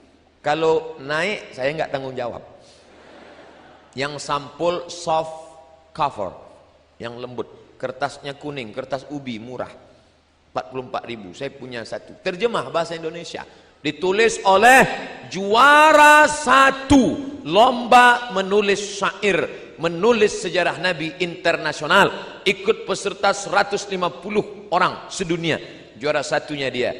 Kalau naik saya nggak tanggung jawab. Yang sampul soft cover, yang lembut, kertasnya kuning, kertas ubi murah, 44.000. Saya punya satu, terjemah bahasa Indonesia, ditulis oleh juara 1 lomba menulis syair, menulis sejarah Nabi internasional, ikut peserta 150 orang sedunia. Juara satunya dia,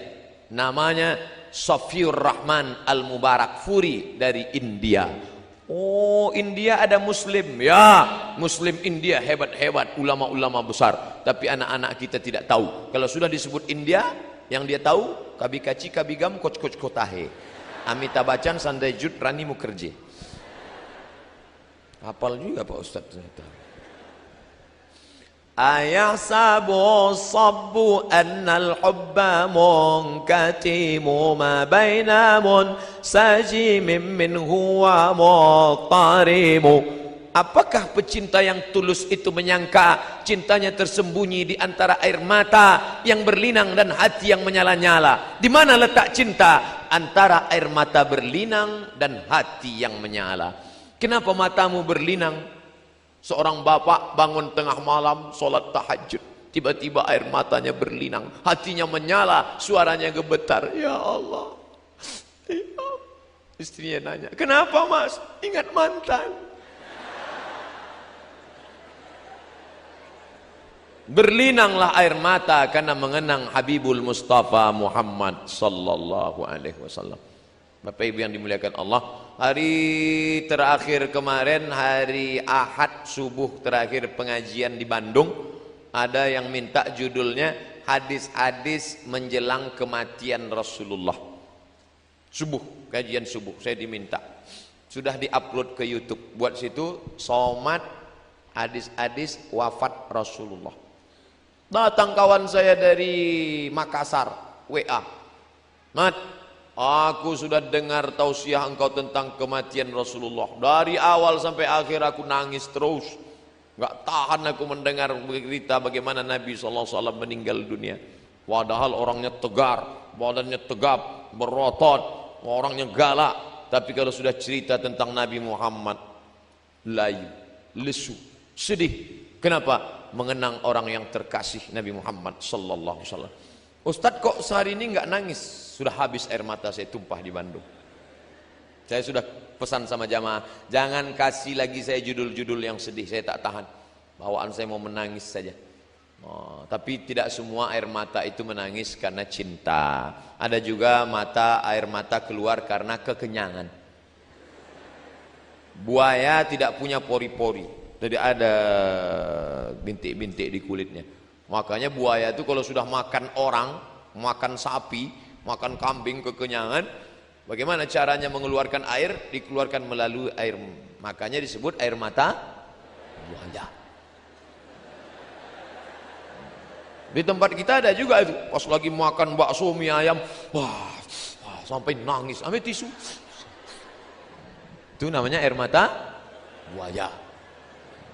namanya Safiur Rahman Al-Mubarak Furi dari India. Oh, India ada Muslim. Ya, Muslim India hebat-hebat, ulama-ulama besar. Tapi anak-anak kita tidak tahu. Kalau sudah disebut India, yang dia tahu kabi kaci kabi gam koc koc kotahe. Amitabh Bachchan Sanjay Dutt Rani Mukherjee. Hafal juga Pak Ustaz ternyata. Ayahsabu sabbu annal hubba munkatimu ma baina munsajimin minhu wa muqtarimu. Apakah pecinta yang tulus itu menyangka cintanya tersembunyi di antara air mata yang berlinang dan hati yang menyala-nyala? Di mana letak cinta? Antara air mata berlinang dan hati yang menyala. Kenapa matamu berlinang? Seorang bapak bangun tengah malam sholat tahajud, tiba-tiba air matanya berlinang, hatinya menyala, suaranya gemetar. Ya Allah, ya Allah. Istrinya nanya, kenapa mas? Ingat mantan. Berlinanglah air mata karena mengenang Habibul Mustafa Muhammad sallallahu alaihi wasallam. Bapak Ibu yang dimuliakan Allah, hari terakhir kemarin, hari Ahad subuh terakhir pengajian di Bandung, ada yang minta judulnya hadis-hadis menjelang kematian Rasulullah. Subuh, kajian subuh, saya diminta. Sudah diupload ke YouTube. Buat situ somat hadis-hadis wafat Rasulullah. Datang kawan saya dari Makassar, WA. Mat, aku sudah dengar tausiah engkau tentang kematian Rasulullah. Dari awal sampai akhir aku nangis terus. Gak tahan aku mendengar berita bagaimana Nabi SAW meninggal dunia. Padahal orangnya tegar, badannya tegap, berotot, orangnya galak. Tapi kalau sudah cerita tentang Nabi Muhammad, layu, lesu, sedih. Kenapa? Mengenang orang yang terkasih Nabi Muhammad SAW. Ustadz kok sehari ini nggak nangis? Sudah habis air mata saya tumpah di Bandung. Saya sudah pesan sama jamaah, jangan kasih lagi saya judul-judul yang sedih, saya tak tahan. Bawaan saya mau menangis saja. Oh, tapi tidak semua air mata itu menangis karena cinta. Ada juga air mata keluar karena kekenyangan. Buaya tidak punya pori-pori, jadi ada bintik-bintik di kulitnya. Makanya buaya itu kalau sudah makan orang, makan sapi, makan kambing kekenyangan, bagaimana caranya mengeluarkan air? Dikeluarkan melalui air. Makanya disebut air mata buaya. Di tempat kita ada juga itu. Pas lagi makan bakso mie ayam, wah, sampai nangis, ambil tisu. Itu namanya air mata buaya.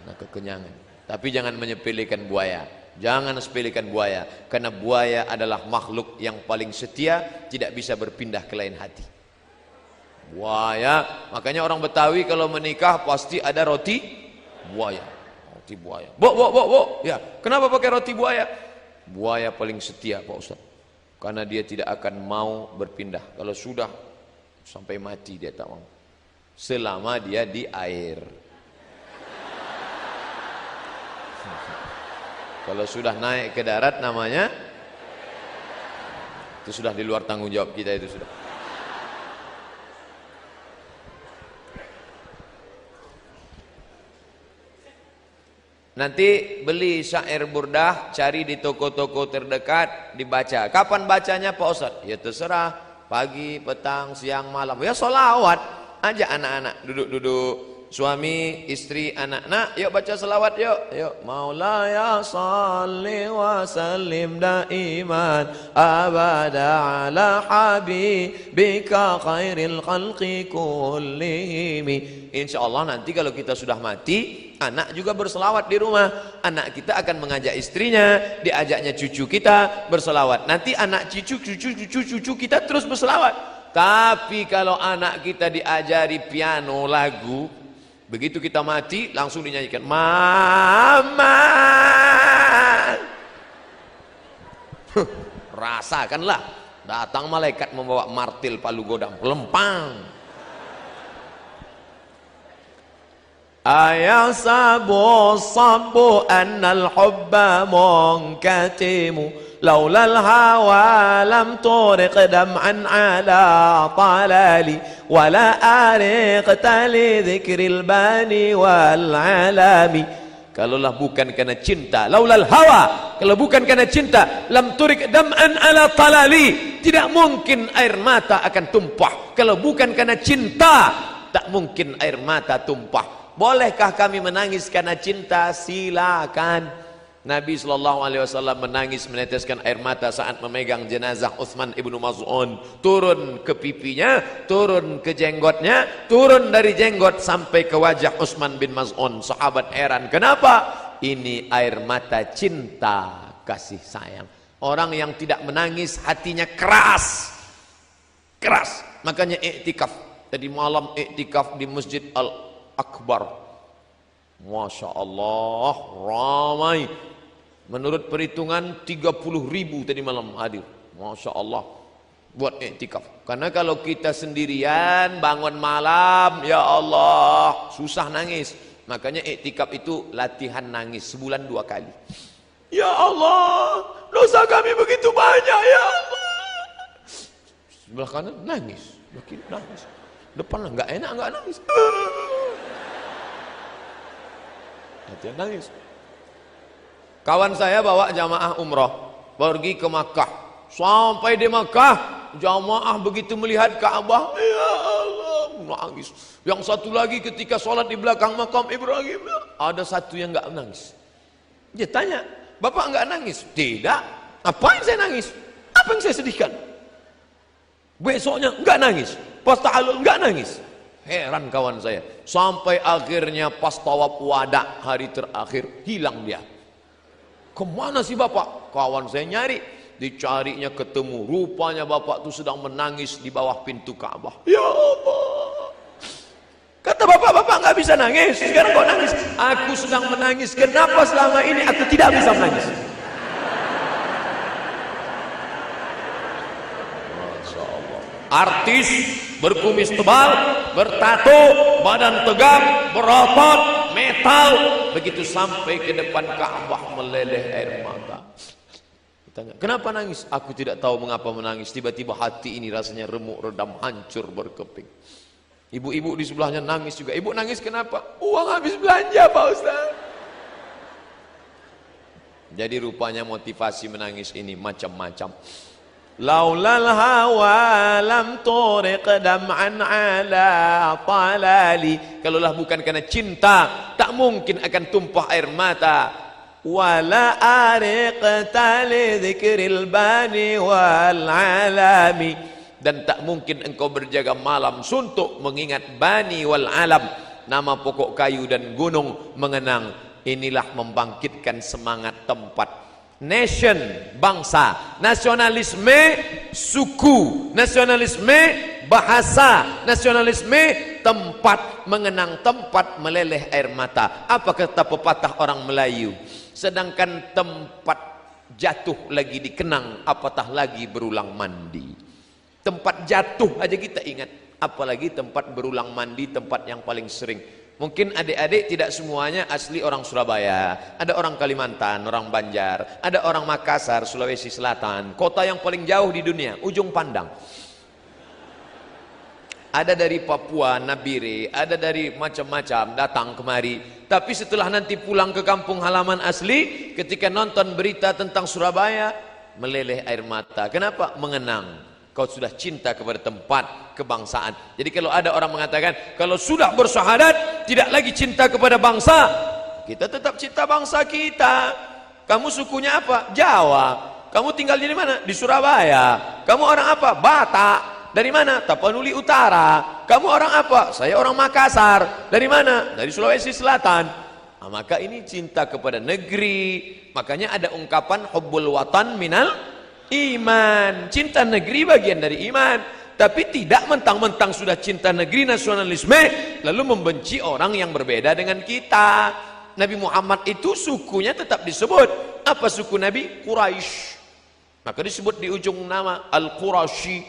Nah, kekenyangan. Tapi jangan menyepelekan buaya. Jangan sepelekan buaya, karena buaya adalah makhluk yang paling setia, tidak bisa berpindah ke lain hati. Buaya, makanya orang Betawi kalau menikah pasti ada roti buaya. Roti buaya. Bo. Ya, kenapa pakai roti buaya? Buaya paling setia, Pak Ustaz. Karena dia tidak akan mau berpindah. Kalau sudah sampai mati dia tak mau. Selama dia di air. Kalau sudah naik ke darat namanya, itu sudah di luar tanggung jawab kita, itu sudah. Nanti beli syair burdah, cari di toko-toko terdekat, dibaca. Kapan bacanya Pak Ustadz? Ya terserah, pagi, petang, siang, malam. Ya sholawat, ajak anak-anak duduk-duduk. Suami, istri, anak, nak, yuk baca selawat yuk. Yuk. Maulaya salli wa sallim daiman abada ala habibika khairil khalqi kullihimi. Insyaallah nanti kalau kita sudah mati, anak juga berselawat di rumah. Anak kita akan mengajak istrinya, diajaknya cucu kita berselawat. Nanti anak cucu kita terus berselawat. Tapi kalau anak kita diajari piano lagu, begitu kita mati langsung dinyanyikan mama. Rasakanlah, datang malaikat membawa martil palu godam, lempang. Ayasabu sabbu annal hubba munkatimu laulal hawa lam turiq dam'an ala talali wala ariqta li dzikril bani wal alami. Kalaulah bukan karena cinta, laulal hawa, kalau bukan karena cinta, lam turik dam'an ala talali, tidak mungkin air mata akan tumpah. Kalau bukan karena cinta, tak mungkin air mata tumpah. Bolehkah kami menangis karena cinta? Silakan. Nabi SAW menangis meneteskan air mata saat memegang jenazah Utsman ibnu Maz'un. Turun ke pipinya, turun ke jenggotnya, turun dari jenggot sampai ke wajah Utsman bin Maz'un. Sahabat heran, kenapa? Ini air mata cinta, kasih sayang. Orang yang tidak menangis hatinya keras. Keras. Makanya iktikaf. Tadi malam iktikaf di Masjid Al-Akbar. Masya Allah, ramai. Menurut perhitungan 30.000 tadi malam hadir. Masya Allah, buat iktikaf. Karena kalau kita sendirian bangun malam, ya Allah, susah nangis. Makanya iktikaf itu latihan nangis sebulan 2 kali. Ya Allah, dosa kami begitu banyak, ya Allah. Sebelah kanan nangis, sebelah kiri nangis. Depan nggak enak, nggak nangis. Latihan nangis. Kawan saya bawa jamaah umrah pergi ke Makkah. Sampai di Makkah, jamaah begitu melihat Ka'bah, ya Allah, nangis. Yang satu lagi ketika sholat di belakang makam Ibrahim, ada satu yang nggak nangis. Dia tanya, Bapak nggak nangis? Tidak. Apa yang saya nangis? Apa yang saya sedihkan? Besoknya nggak nangis. Pas ta'alul nggak nangis. Heran kawan saya. Sampai akhirnya pas tawaf wada hari terakhir, hilang dia. Kemana sih Bapak? Kawan saya nyari, dicarinya ketemu. Rupanya Bapak itu sedang menangis di bawah pintu Ka'bah. Ya Allah. Kata Bapak, Bapak nggak bisa nangis. Sekarang kok nangis? Aku sedang menangis. Kenapa selama ini aku tidak bisa menangis? Masya Allah. Artis berkumis tebal, bertato, badan tegap, berotot, metal, begitu sampai ke depan Ka'bah meleleh air mata. Tanya, kenapa nangis? Aku tidak tahu mengapa menangis. Tiba-tiba hati ini rasanya remuk, redam, hancur, berkeping. Ibu-ibu di sebelahnya nangis juga. Ibu nangis kenapa? Uang habis belanja Pak Ustaz. Jadi rupanya motivasi menangis ini macam-macam. Laulal hawa lam turiq dam'an ala talali. Kalaulah bukan karena cinta, tak mungkin akan tumpah air mata. Wala ariqta li dzikril bani wal alami. Dan tak mungkin engkau berjaga malam suntuk mengingat bani wal alam, nama pokok kayu dan gunung, mengenang. Inilah membangkitkan semangat tempat. Nation, bangsa, nasionalisme, suku, nasionalisme, bahasa, nasionalisme, tempat, mengenang tempat, meleleh air mata. Apa kata pepatah orang Melayu? Sedangkan tempat jatuh lagi dikenang, apatah lagi berulang mandi. Tempat jatuh aja kita ingat, apalagi tempat berulang mandi, tempat yang paling sering. Mungkin adik-adik tidak semuanya asli orang Surabaya. Ada orang Kalimantan, orang Banjar, ada orang Makassar, Sulawesi Selatan, kota yang paling jauh di dunia, Ujung Pandang. Ada dari Papua, Nabire, ada dari macam-macam datang kemari. Tapi setelah nanti pulang ke kampung halaman asli, ketika nonton berita tentang Surabaya, meleleh air mata. Kenapa? Mengenang. Kau sudah cinta kepada tempat kebangsaan. Jadi kalau ada orang mengatakan, kalau sudah bersyahadat tidak lagi cinta kepada bangsa, kita tetap cinta bangsa kita. Kamu sukunya apa? Jawa. Kamu tinggal di mana? Di Surabaya. Kamu orang apa? Batak. Dari mana? Tapanuli Utara. Kamu orang apa? Saya orang Makassar. Dari mana? Dari Sulawesi Selatan. Nah, maka ini cinta kepada negeri. Makanya ada ungkapan hubbul watan minal iman. Cinta negeri bagian dari iman. Tapi tidak mentang-mentang sudah cinta negeri, nasionalisme, lalu membenci orang yang berbeda dengan kita. Nabi Muhammad itu sukunya tetap disebut. Apa suku Nabi? Quraisy. Maka disebut di ujung nama Al-Quraisy,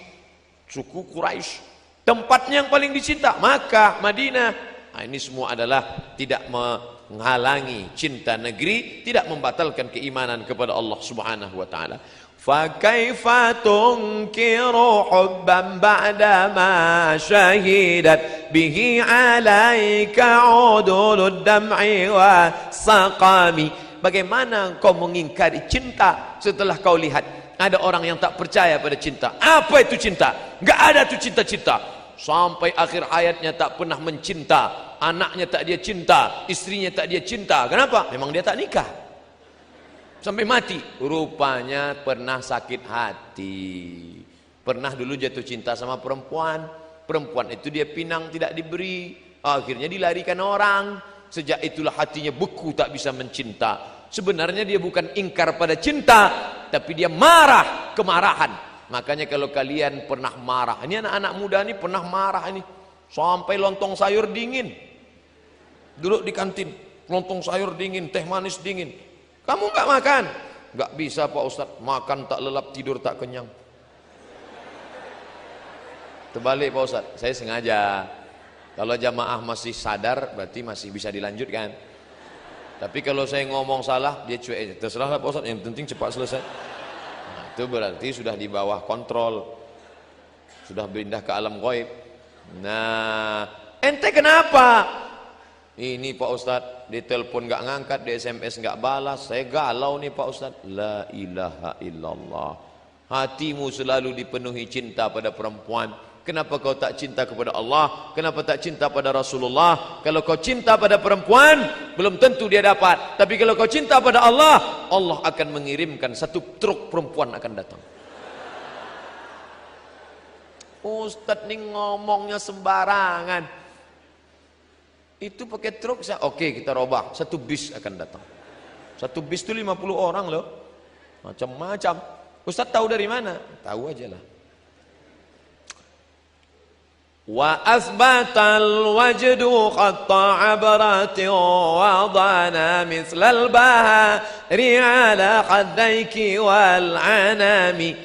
suku Quraisy. Tempatnya yang paling dicinta Makkah, Madinah. Nah, ini semua adalah tidak menghalangi cinta negeri, tidak membatalkan keimanan kepada Allah Subhanahu wa taala. Fa kaifa tunkiru hubban ba'da ma syahidat bihi 'alaika 'udulud dam'i wa saqami. Bagaimana kau mengingkari cinta setelah kau lihat ada orang yang tak percaya pada cinta? Apa itu cinta? Enggak ada tuh cinta-cinta. Sampai akhir hayatnya tak pernah mencinta, anaknya tak dia cinta, istrinya tak dia cinta. Kenapa? Memang dia tak nikah sampai mati. Rupanya pernah sakit hati, pernah dulu jatuh cinta sama perempuan. Perempuan itu dia pinang tidak diberi, akhirnya dilarikan orang. Sejak itulah hatinya beku, tak bisa mencinta. Sebenarnya dia bukan ingkar pada cinta, tapi dia marah, kemarahan. Makanya kalau kalian pernah marah, ini anak-anak muda ini pernah marah ini, sampai lontong sayur dingin, duduk di kantin, lontong sayur dingin, teh manis dingin, kamu nggak makan? Nggak bisa Pak Ustadz, makan tak lelap, tidur tak kenyang. Terbalik Pak Ustadz, saya sengaja. Kalau jamaah masih sadar, berarti masih bisa dilanjutkan. Tapi kalau saya ngomong salah, dia cuek, terserahlah Pak Ustadz, yang penting cepat selesai. Itu berarti sudah di bawah kontrol, sudah pindah ke alam ghaib. Nah, ente kenapa? Ini Pak Ustadz, di telepon nggak ngangkat, di SMS nggak balas, saya galau nih Pak Ustadz. La ilaha illallah. Hatimu selalu dipenuhi cinta pada perempuan. Kenapa kau tak cinta kepada Allah? Kenapa tak cinta pada Rasulullah? Kalau kau cinta pada perempuan, belum tentu dia dapat. Tapi kalau kau cinta pada Allah, Allah akan mengirimkan satu truk perempuan akan datang. Ustadz nih ngomongnya sembarangan. Itu pakai truk, oke kita robah, satu bis akan datang. Satu bis itu 50 orang loh. Macam-macam. Ustadz tahu dari mana? Tahu aja lah. Wa asbatal wajdu khatta abrati wa dhana mislal bahari ala khaddaiki wal anami.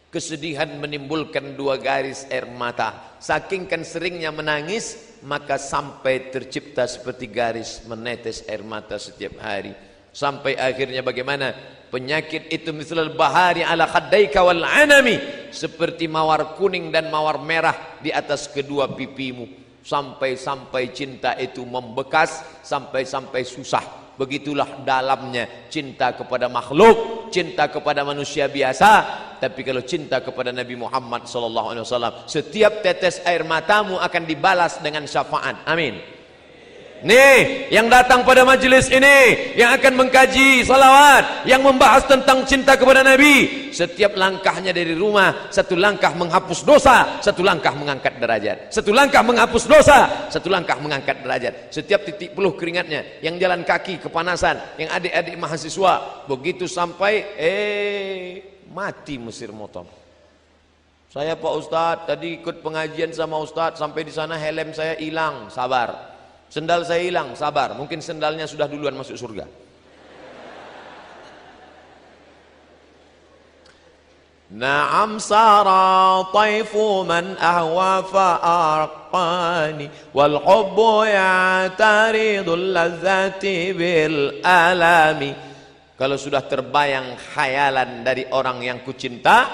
Kesedihan menimbulkan dua garis air mata. Saking kan seringnya menangis, maka sampai tercipta seperti garis menetes air mata setiap hari. Sampai akhirnya bagaimana? Penyakit itu misalnya bahari ala khaddaika wal anami, seperti mawar kuning dan mawar merah di atas kedua pipimu. Sampai-sampai cinta itu membekas, sampai-sampai susah. Begitulah dalamnya cinta kepada makhluk, cinta kepada manusia biasa. Tapi kalau cinta kepada Nabi Muhammad SAW, setiap tetes air matamu akan dibalas dengan syafaat. Amin. Nih, yang datang pada majelis ini, yang akan mengkaji salawat, yang membahas tentang cinta kepada Nabi, setiap langkahnya dari rumah, satu langkah menghapus dosa, satu langkah mengangkat derajat. Satu langkah menghapus dosa, satu langkah mengangkat derajat. Setiap titik peluh keringatnya, yang jalan kaki kepanasan, yang adik-adik mahasiswa, begitu sampai mati mesin motor. Saya Pak Ustadz tadi ikut pengajian sama Ustadz, sampai di sana helm saya hilang, sabar. Sendal saya hilang, sabar. Mungkin sendalnya sudah duluan masuk surga. Na'am sara taifu man ahwa fa'arqani wal hubbu ya'taridul lazzati bil alami. Kalau sudah terbayang khayalan dari orang yang kucinta,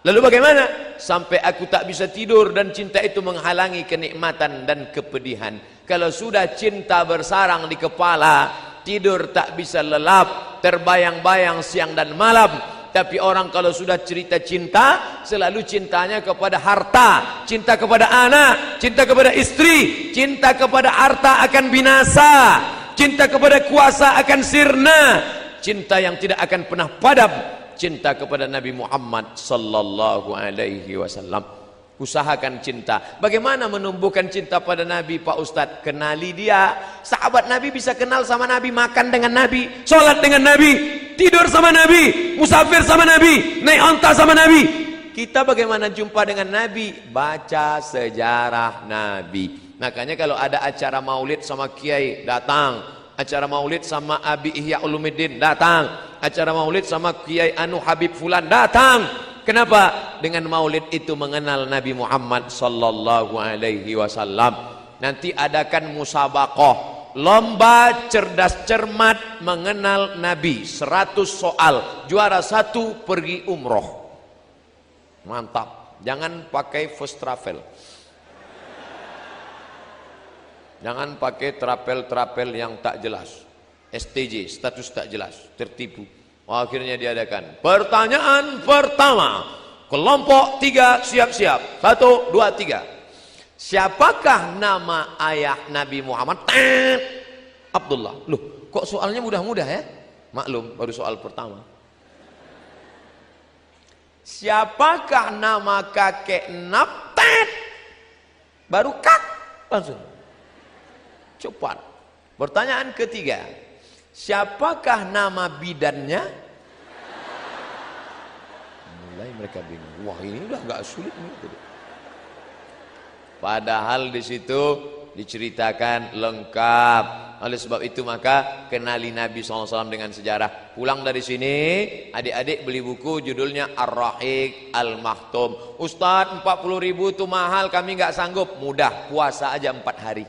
lalu bagaimana? Sampai aku tak bisa tidur dan cinta itu menghalangi kenikmatan dan kepedihan. Kalau sudah cinta bersarang di kepala, tidur tak bisa lelap, terbayang-bayang siang dan malam. Tapi orang kalau sudah cerita cinta, selalu cintanya kepada harta, cinta kepada anak, cinta kepada istri, cinta kepada harta akan binasa, cinta kepada kuasa akan sirna, cinta yang tidak akan pernah padam, cinta kepada Nabi Muhammad sallallahu alaihi wasallam. Usahakan cinta. Bagaimana menumbuhkan cinta pada Nabi Pak Ustadz? Kenali dia. Sahabat Nabi bisa kenal sama Nabi, makan dengan Nabi, sholat dengan Nabi, tidur sama Nabi, musafir sama Nabi, naik onta sama Nabi. Kita bagaimana jumpa dengan Nabi? Baca sejarah Nabi. Makanya kalau ada acara maulid sama Kiai, datang. Acara maulid sama Abi Ihya Ulumuddin, datang. Acara maulid sama Kiai Anu Habib Fulan, datang. Kenapa? Dengan maulid itu mengenal Nabi Muhammad sallallahu alaihi wasallam. Nanti adakan musabaqah, lomba cerdas cermat mengenal Nabi, 100 soal, juara 1 pergi umroh. Mantap. Jangan pakai first travel, jangan pakai trapel yang tak jelas, STJ, status tak jelas, tertipu. Akhirnya diadakan pertanyaan pertama, kelompok 3 siap-siap, 1, 2, 3. Siapakah nama ayah Nabi Muhammad? Abdullah. Loh, kok soalnya mudah-mudah ya? Maklum, baru soal pertama. Siapakah nama kakek Nabtet? Baru kak, langsung. Cepat. Pertanyaan ketiga, siapakah nama bidannya? Mulai mereka bingung. Wah, ini udah nggak sulit nih. Padahal di situ diceritakan lengkap. Oleh sebab itu maka kenali Nabi SAW dengan sejarah. Pulang dari sini, adik-adik beli buku judulnya Ar-Rahiq Al-Maktum. Ustadz, 40.000 itu mahal, kami nggak sanggup. Mudah, puasa aja 4 hari.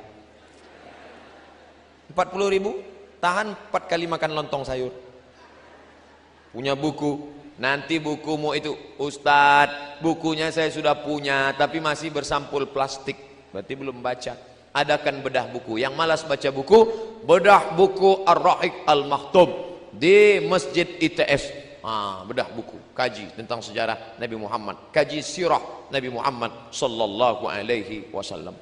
40.000, tahan 4 kali makan lontong sayur. Punya buku. Nanti bukumu itu, Ustadz, bukunya saya sudah punya tapi masih bersampul plastik, berarti belum baca. Adakan bedah buku. Yang malas baca buku, bedah buku Ar-Rahiq Al-Maktum di Masjid ITS. Bedah buku, kaji tentang sejarah Nabi Muhammad, kaji sirah Nabi Muhammad sallallahu alaihi wasallam.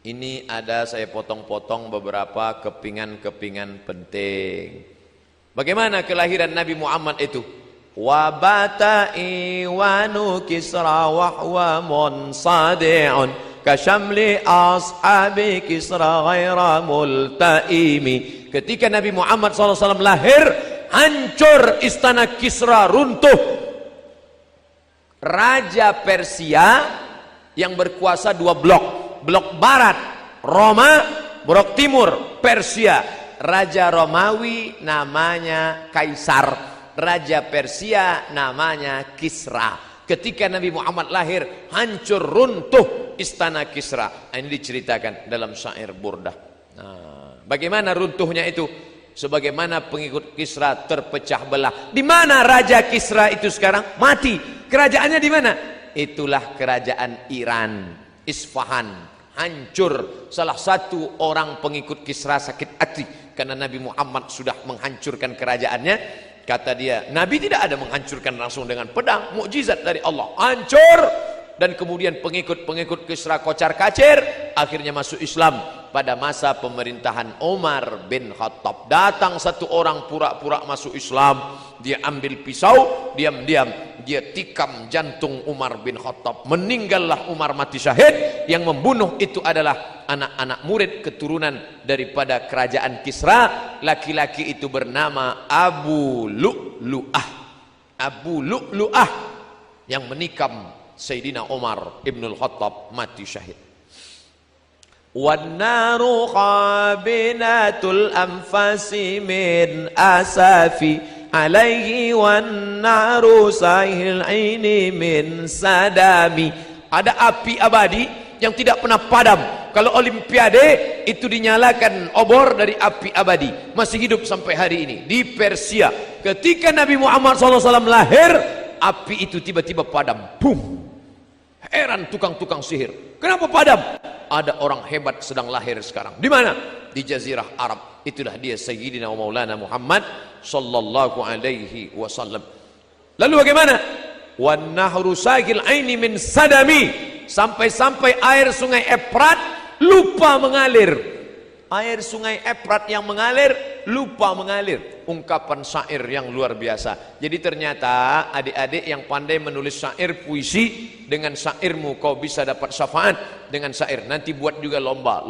Ini ada saya potong-potong beberapa kepingan-kepingan penting. Bagaimana kelahiran Nabi Muhammad itu? Wabata iwanu kisra wahwa munsadi'un kasyamli ashabi kisra ghaira multaimi. Ketika Nabi Muhammad SAW lahir, hancur istana Kisra, runtuh. Raja Persia yang berkuasa 2 blok. Blok barat Roma, blok timur Persia. Raja Romawi namanya Kaisar, Raja Persia namanya Kisra. Ketika Nabi Muhammad lahir, hancur runtuh istana Kisra. Ini diceritakan dalam syair Burdah. Bagaimana runtuhnya itu? Sebagaimana pengikut Kisra terpecah belah. Di mana Raja Kisra itu sekarang? Mati. Kerajaannya di mana? Itulah kerajaan Iran, Isfahan. Hancur. Salah satu orang pengikut Kisra sakit hati karena Nabi Muhammad sudah menghancurkan kerajaannya. Kata dia, Nabi tidak ada menghancurkan langsung dengan pedang, mukjizat dari Allah. Hancur. Dan kemudian pengikut-pengikut Kisra kocar-kacir, akhirnya masuk Islam pada masa pemerintahan Umar bin Khattab. Datang satu orang pura-pura masuk Islam, dia ambil pisau, diam-diam dia tikam jantung Umar bin Khattab. Meninggallah Umar, mati syahid. Yang membunuh itu adalah anak-anak murid keturunan daripada kerajaan Kisra. Laki-laki itu bernama Abu Lu'lu'ah. Abu Lu'lu'ah yang menikam Sayyidina Umar ibnul Khattab, mati syahid. Wan-naru khabinatul anfasi min asafi alaihi wan-naru sahil aini min sadami. Ada api abadi yang tidak pernah padam. Kalau olimpiade itu dinyalakan obor dari api abadi, masih hidup sampai hari ini di Persia. Ketika Nabi Muhammad SAW lahir, api itu tiba-tiba padam. Boom. Heran tukang-tukang sihir. Kenapa padam? Ada orang hebat sedang lahir sekarang. Di mana? Di Jazirah Arab. Itulah dia Sayyidina wa Maulana Muhammad sallallahu alaihi wasallam. Lalu bagaimana? Wan nahru sagil aini min sadami. Sampai-sampai air sungai Efrat lupa mengalir. Air sungai Efrat yang mengalir lupa mengalir. Ungkapan syair yang luar biasa. Jadi ternyata adik-adik yang pandai menulis syair puisi, dengan syairmu kau bisa dapat syafaat dengan syair. Nanti buat juga lomba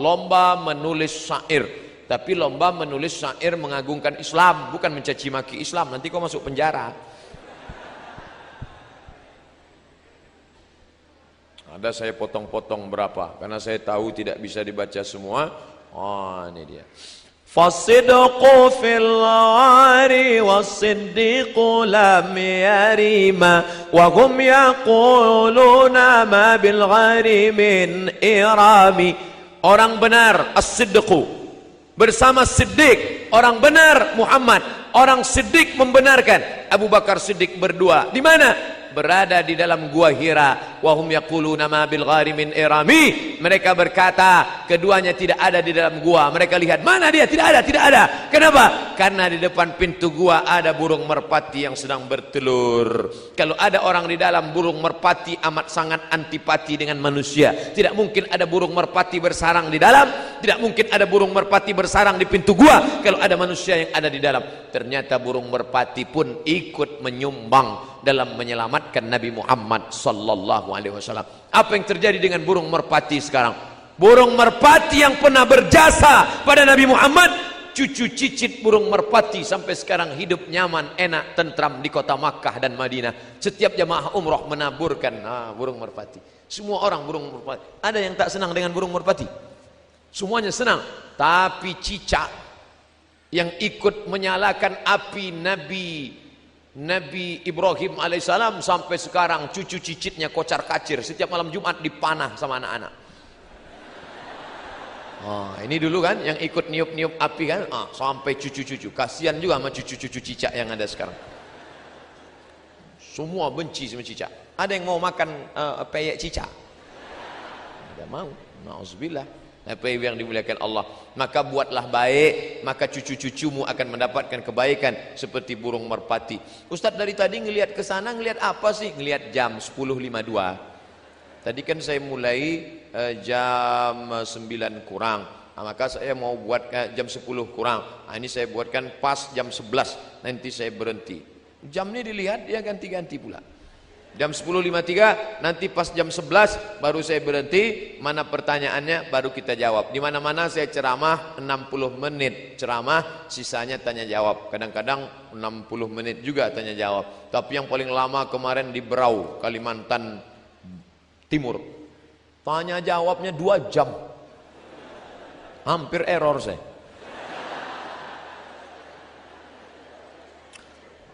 menulis syair. Tapi lomba menulis syair mengagungkan Islam, bukan mencaci maki Islam. Nanti kau masuk penjara. Ada saya potong-potong berapa, karena saya tahu tidak bisa dibaca semua. Ini dia. Fasidqu fil ghari wasiddiqu lam yarima wa hum yaquluna ma bil ghari min irami. orang benar as-siddiqu, bersama Siddiq orang benar Muhammad, orang Siddiq membenarkan. Abu Bakar Siddiq berdua di mana? Berada di dalam gua Hira. Wahum yaquluna ma bil ghari min irami. Mereka berkata keduanya tidak ada di dalam gua. Mereka lihat, mana dia? Tidak ada, tidak ada. Kenapa? Karena di depan pintu gua ada burung merpati yang sedang bertelur. Kalau ada orang di dalam, burung merpati amat sangat antipati dengan manusia. Tidak mungkin ada burung merpati bersarang di dalam, tidak mungkin ada burung merpati bersarang di pintu gua kalau ada manusia yang ada di dalam. Ternyata burung merpati pun ikut menyumbang dalam menyelamatkan Nabi Muhammad sallallahu alaihi wasallam. Apa yang terjadi dengan burung merpati sekarang? Burung merpati yang pernah berjasa pada Nabi Muhammad, cucu cicit burung merpati sampai sekarang hidup nyaman, enak, tentram di kota Makkah dan Madinah. Setiap jamaah umroh menaburkan burung merpati. Semua orang burung merpati. Ada yang tak senang dengan burung merpati? Semuanya senang. Tapi cicak yang ikut menyalakan api Nabi Ibrahim alaihissalam sampai sekarang cucu cicitnya kocar kacir. Setiap malam Jumat dipanah sama anak-anak. Ini dulu kan yang ikut niup-niup api kan, sampai cucu-cucu. Kasihan juga sama cucu-cucu cicak yang ada sekarang. Semua benci sama cicak. Ada yang mau makan peyek cicak? Tidak mau. Nauzubillah. Apa yang dimuliakan Allah. Maka buatlah baik, maka cucu-cucumu akan mendapatkan kebaikan seperti burung merpati. Ustadz dari tadi ngelihat ke sana, ngelihat apa sih? Ngelihat jam 10.52. Tadi kan saya mulai jam 9 kurang. Maka saya mau buat jam 10 kurang. Ini saya buatkan pas jam 11. Nanti saya berhenti. Jam ini dilihat dia ganti-ganti pula. Jam 10.53, nanti pas jam 11 baru saya berhenti. Mana pertanyaannya baru kita jawab. Di mana-mana saya ceramah 60 menit ceramah, sisanya tanya jawab. Kadang-kadang 60 menit juga tanya jawab. Tapi yang paling lama kemarin di Berau, Kalimantan Timur. Tanya jawabnya 2 jam. Hampir error saya.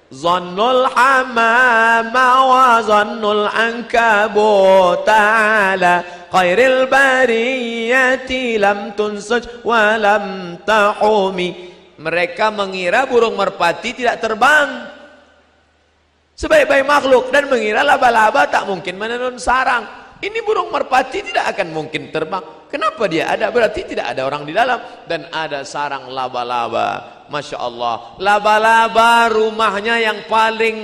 Zannul hamama wa zannul ankabut ta'ala khairil bariyati lam tunsaj wa lam tahumi. Mereka mengira burung merpati tidak terbang sebaik-baik makhluk dan mengira laba-laba tak mungkin menenun sarang. Ini burung merpati tidak akan mungkin terbang. Kenapa dia ada? Berarti tidak ada orang di dalam dan ada sarang laba-laba. Masya Allah, laba-laba rumahnya yang paling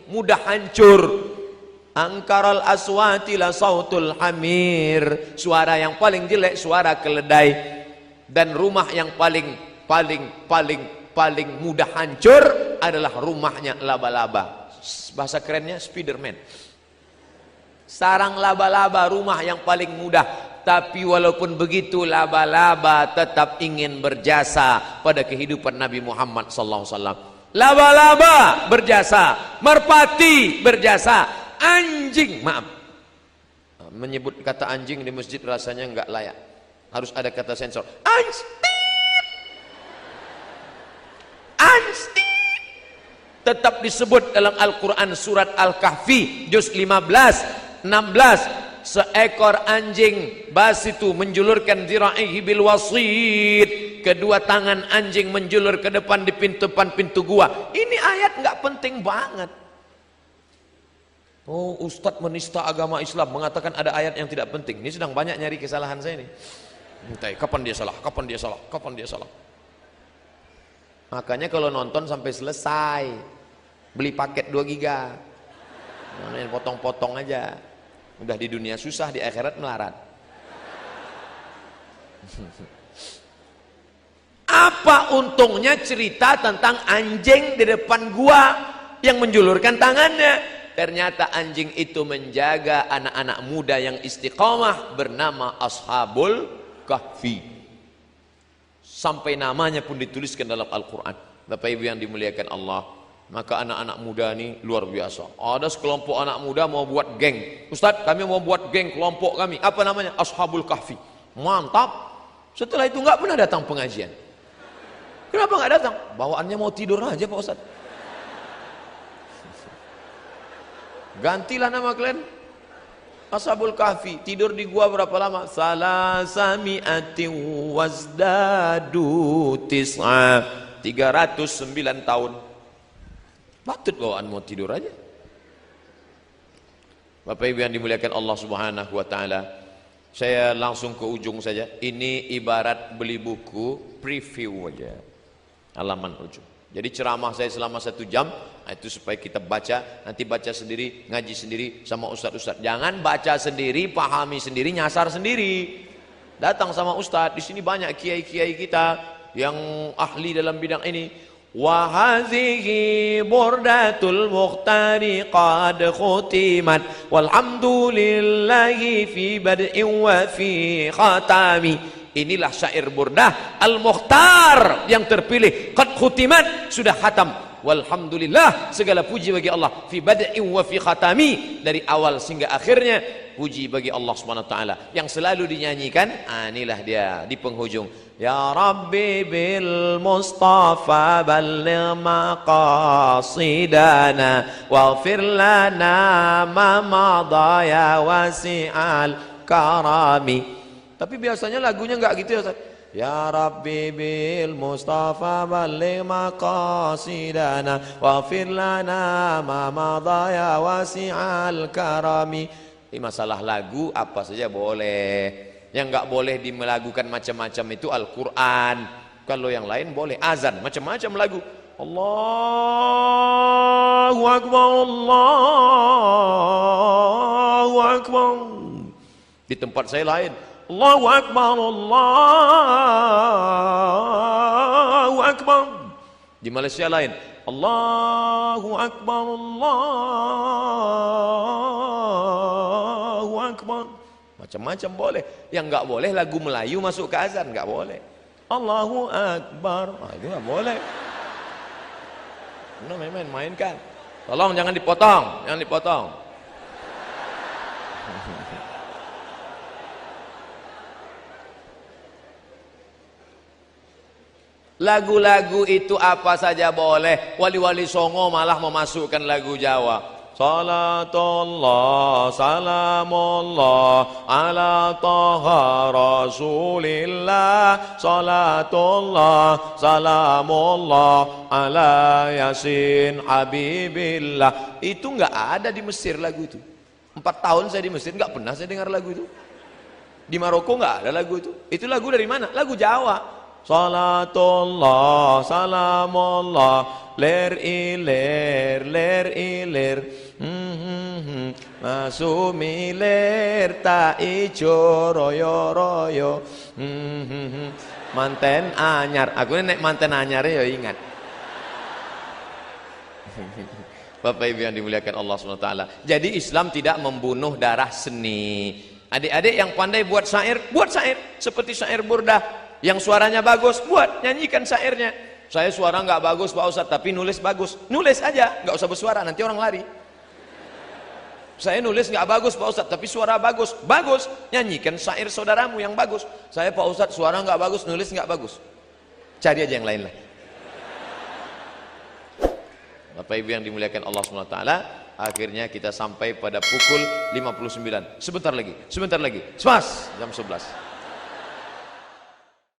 mudah hancur. Angkaral aswati la sautul hamir. Suara yang paling jelek suara keledai. Dan rumah yang paling mudah hancur adalah rumahnya laba-laba. Bahasa kerennya Spiderman. Sarang laba-laba rumah yang paling mudah. Tapi walaupun begitu laba-laba tetap ingin berjasa pada kehidupan Nabi Muhammad sallallahu alaihi wasallam. Laba-laba berjasa, merpati berjasa, anjing, maaf. Menyebut kata anjing di masjid rasanya enggak layak. Harus ada kata sensor. Anjing. Tetap disebut dalam Al-Qur'an surat Al-Kahfi juz 15, 16. Seekor anjing basitu menjulurkan zira'ihi bil wasit. Kedua tangan anjing menjulur ke depan di pintu gua. Ini ayat nggak penting banget. Oh, Ustadz menista agama Islam mengatakan ada ayat yang tidak penting. Ini sedang banyak nyari kesalahan saya nih. Mintai, kapan dia salah? Kapan dia salah? Kapan dia salah? Makanya kalau nonton sampai selesai, beli paket 2 giga. Potong-potong aja. Udah di dunia susah, di akhirat melarat. Apa untungnya cerita tentang anjing di depan gua yang menjulurkan tangannya? Ternyata anjing itu menjaga anak-anak muda yang istiqamah bernama Ashabul Kahfi. Sampai namanya pun dituliskan dalam Al-Quran. Bapak Ibu yang dimuliakan Allah. Maka anak-anak muda ini luar biasa. Ada sekelompok anak muda mau buat geng. Ustadz, kami mau buat geng kelompok kami. Apa namanya? Ashabul Kahfi. Mantap. Setelah itu nggak pernah datang pengajian. Kenapa nggak datang? Bawaannya mau tidur aja Pak Ustadz. Gantilah nama kalian. Ashabul Kahfi tidur di gua berapa lama? Salasami'atin wazdadu tis'a. 309 tahun. Patut bawaan mau tidur aja. Bapak Ibu yang dimuliakan Allah Subhanahu wa taala, saya langsung ke ujung saja. Ini ibarat beli buku preview aja. Halaman ujung. Jadi ceramah saya selama 1 jam, itu supaya kita baca, nanti baca sendiri, ngaji sendiri sama ustadz-ustadz. Jangan baca sendiri, pahami sendiri, nyasar sendiri. Datang sama ustadz, di sini banyak kiai-kiai kita yang ahli dalam bidang ini. Wa hadhihi burdatul mukhtari qad khutimat walhamdulillahi fi bad'in wa fi khatami. Inilah syair burdah Al-Mukhtar yang terpilih, qad khutimat, sudah khatam. Walhamdulillah, segala puji bagi Allah, fi bad'in wa fi khatami, dari awal hingga akhirnya puji bagi Allah Subhanahu wa taala. Yang selalu dinyanyikan, inilah dia di penghujung. Ya Rabbi bil Mustafa balligh maqasidana waghfir lana ma madha ya wasi'al karami. Tapi biasanya lagunya enggak gitu ya Ustaz. Ya Rabbi bil Mustafa balligh maqasidana waghfir lana ma madha ya wasi'al karami. Ini masalah lagu apa saja boleh. Yang enggak boleh dimelagukan macam-macam itu Al-Qur'an. Kalau yang lain boleh. Azan macam-macam lagu. Allahu Akbar, Allahu Akbar. Di tempat saya lain. Allahu Akbar, Allahu Akbar. Di Malaysia lain. Allahu Akbar, Allahu Akbar. Macam-macam boleh. Yang enggak boleh lagu Melayu masuk ke azan, enggak boleh. Allahu Akbar. Itu enggak boleh. Ini main-mainkan. Tolong jangan dipotong, jangan dipotong. Lagu-lagu itu apa saja boleh. Wali-wali Songo malah memasukkan lagu Jawa. Salatullah salamullah ala taha rasulillah. Salatullah salamullah ala yasin habibillah. Itu enggak ada di Mesir lagu itu. 4 tahun saya di Mesir enggak pernah saya dengar lagu itu. Di Maroko enggak ada lagu itu. Itu lagu dari mana? Lagu Jawa. Salatullah salamullah ler iler masumi ler ta ijo royo royo manten anyar. Aku ini nek manten anyar ya ingat. Bapak Ibu yang dimuliakan Allah SWT. Jadi Islam tidak membunuh darah seni. Adik-adik yang pandai buat syair seperti syair burdah. Yang suaranya bagus, buat, nyanyikan syairnya. Saya suara nggak bagus Pak Ustadz, tapi nulis bagus. Nulis aja, nggak usah bersuara, nanti orang lari. Saya nulis nggak bagus Pak Ustadz, tapi suara bagus. Bagus, nyanyikan syair saudaramu yang bagus. Saya Pak Ustadz, suara nggak bagus, nulis nggak bagus. Cari aja yang lain lah. Bapak Ibu yang dimuliakan Allah SWT, akhirnya kita sampai pada pukul 59. Sebentar lagi. Sepas, jam 11.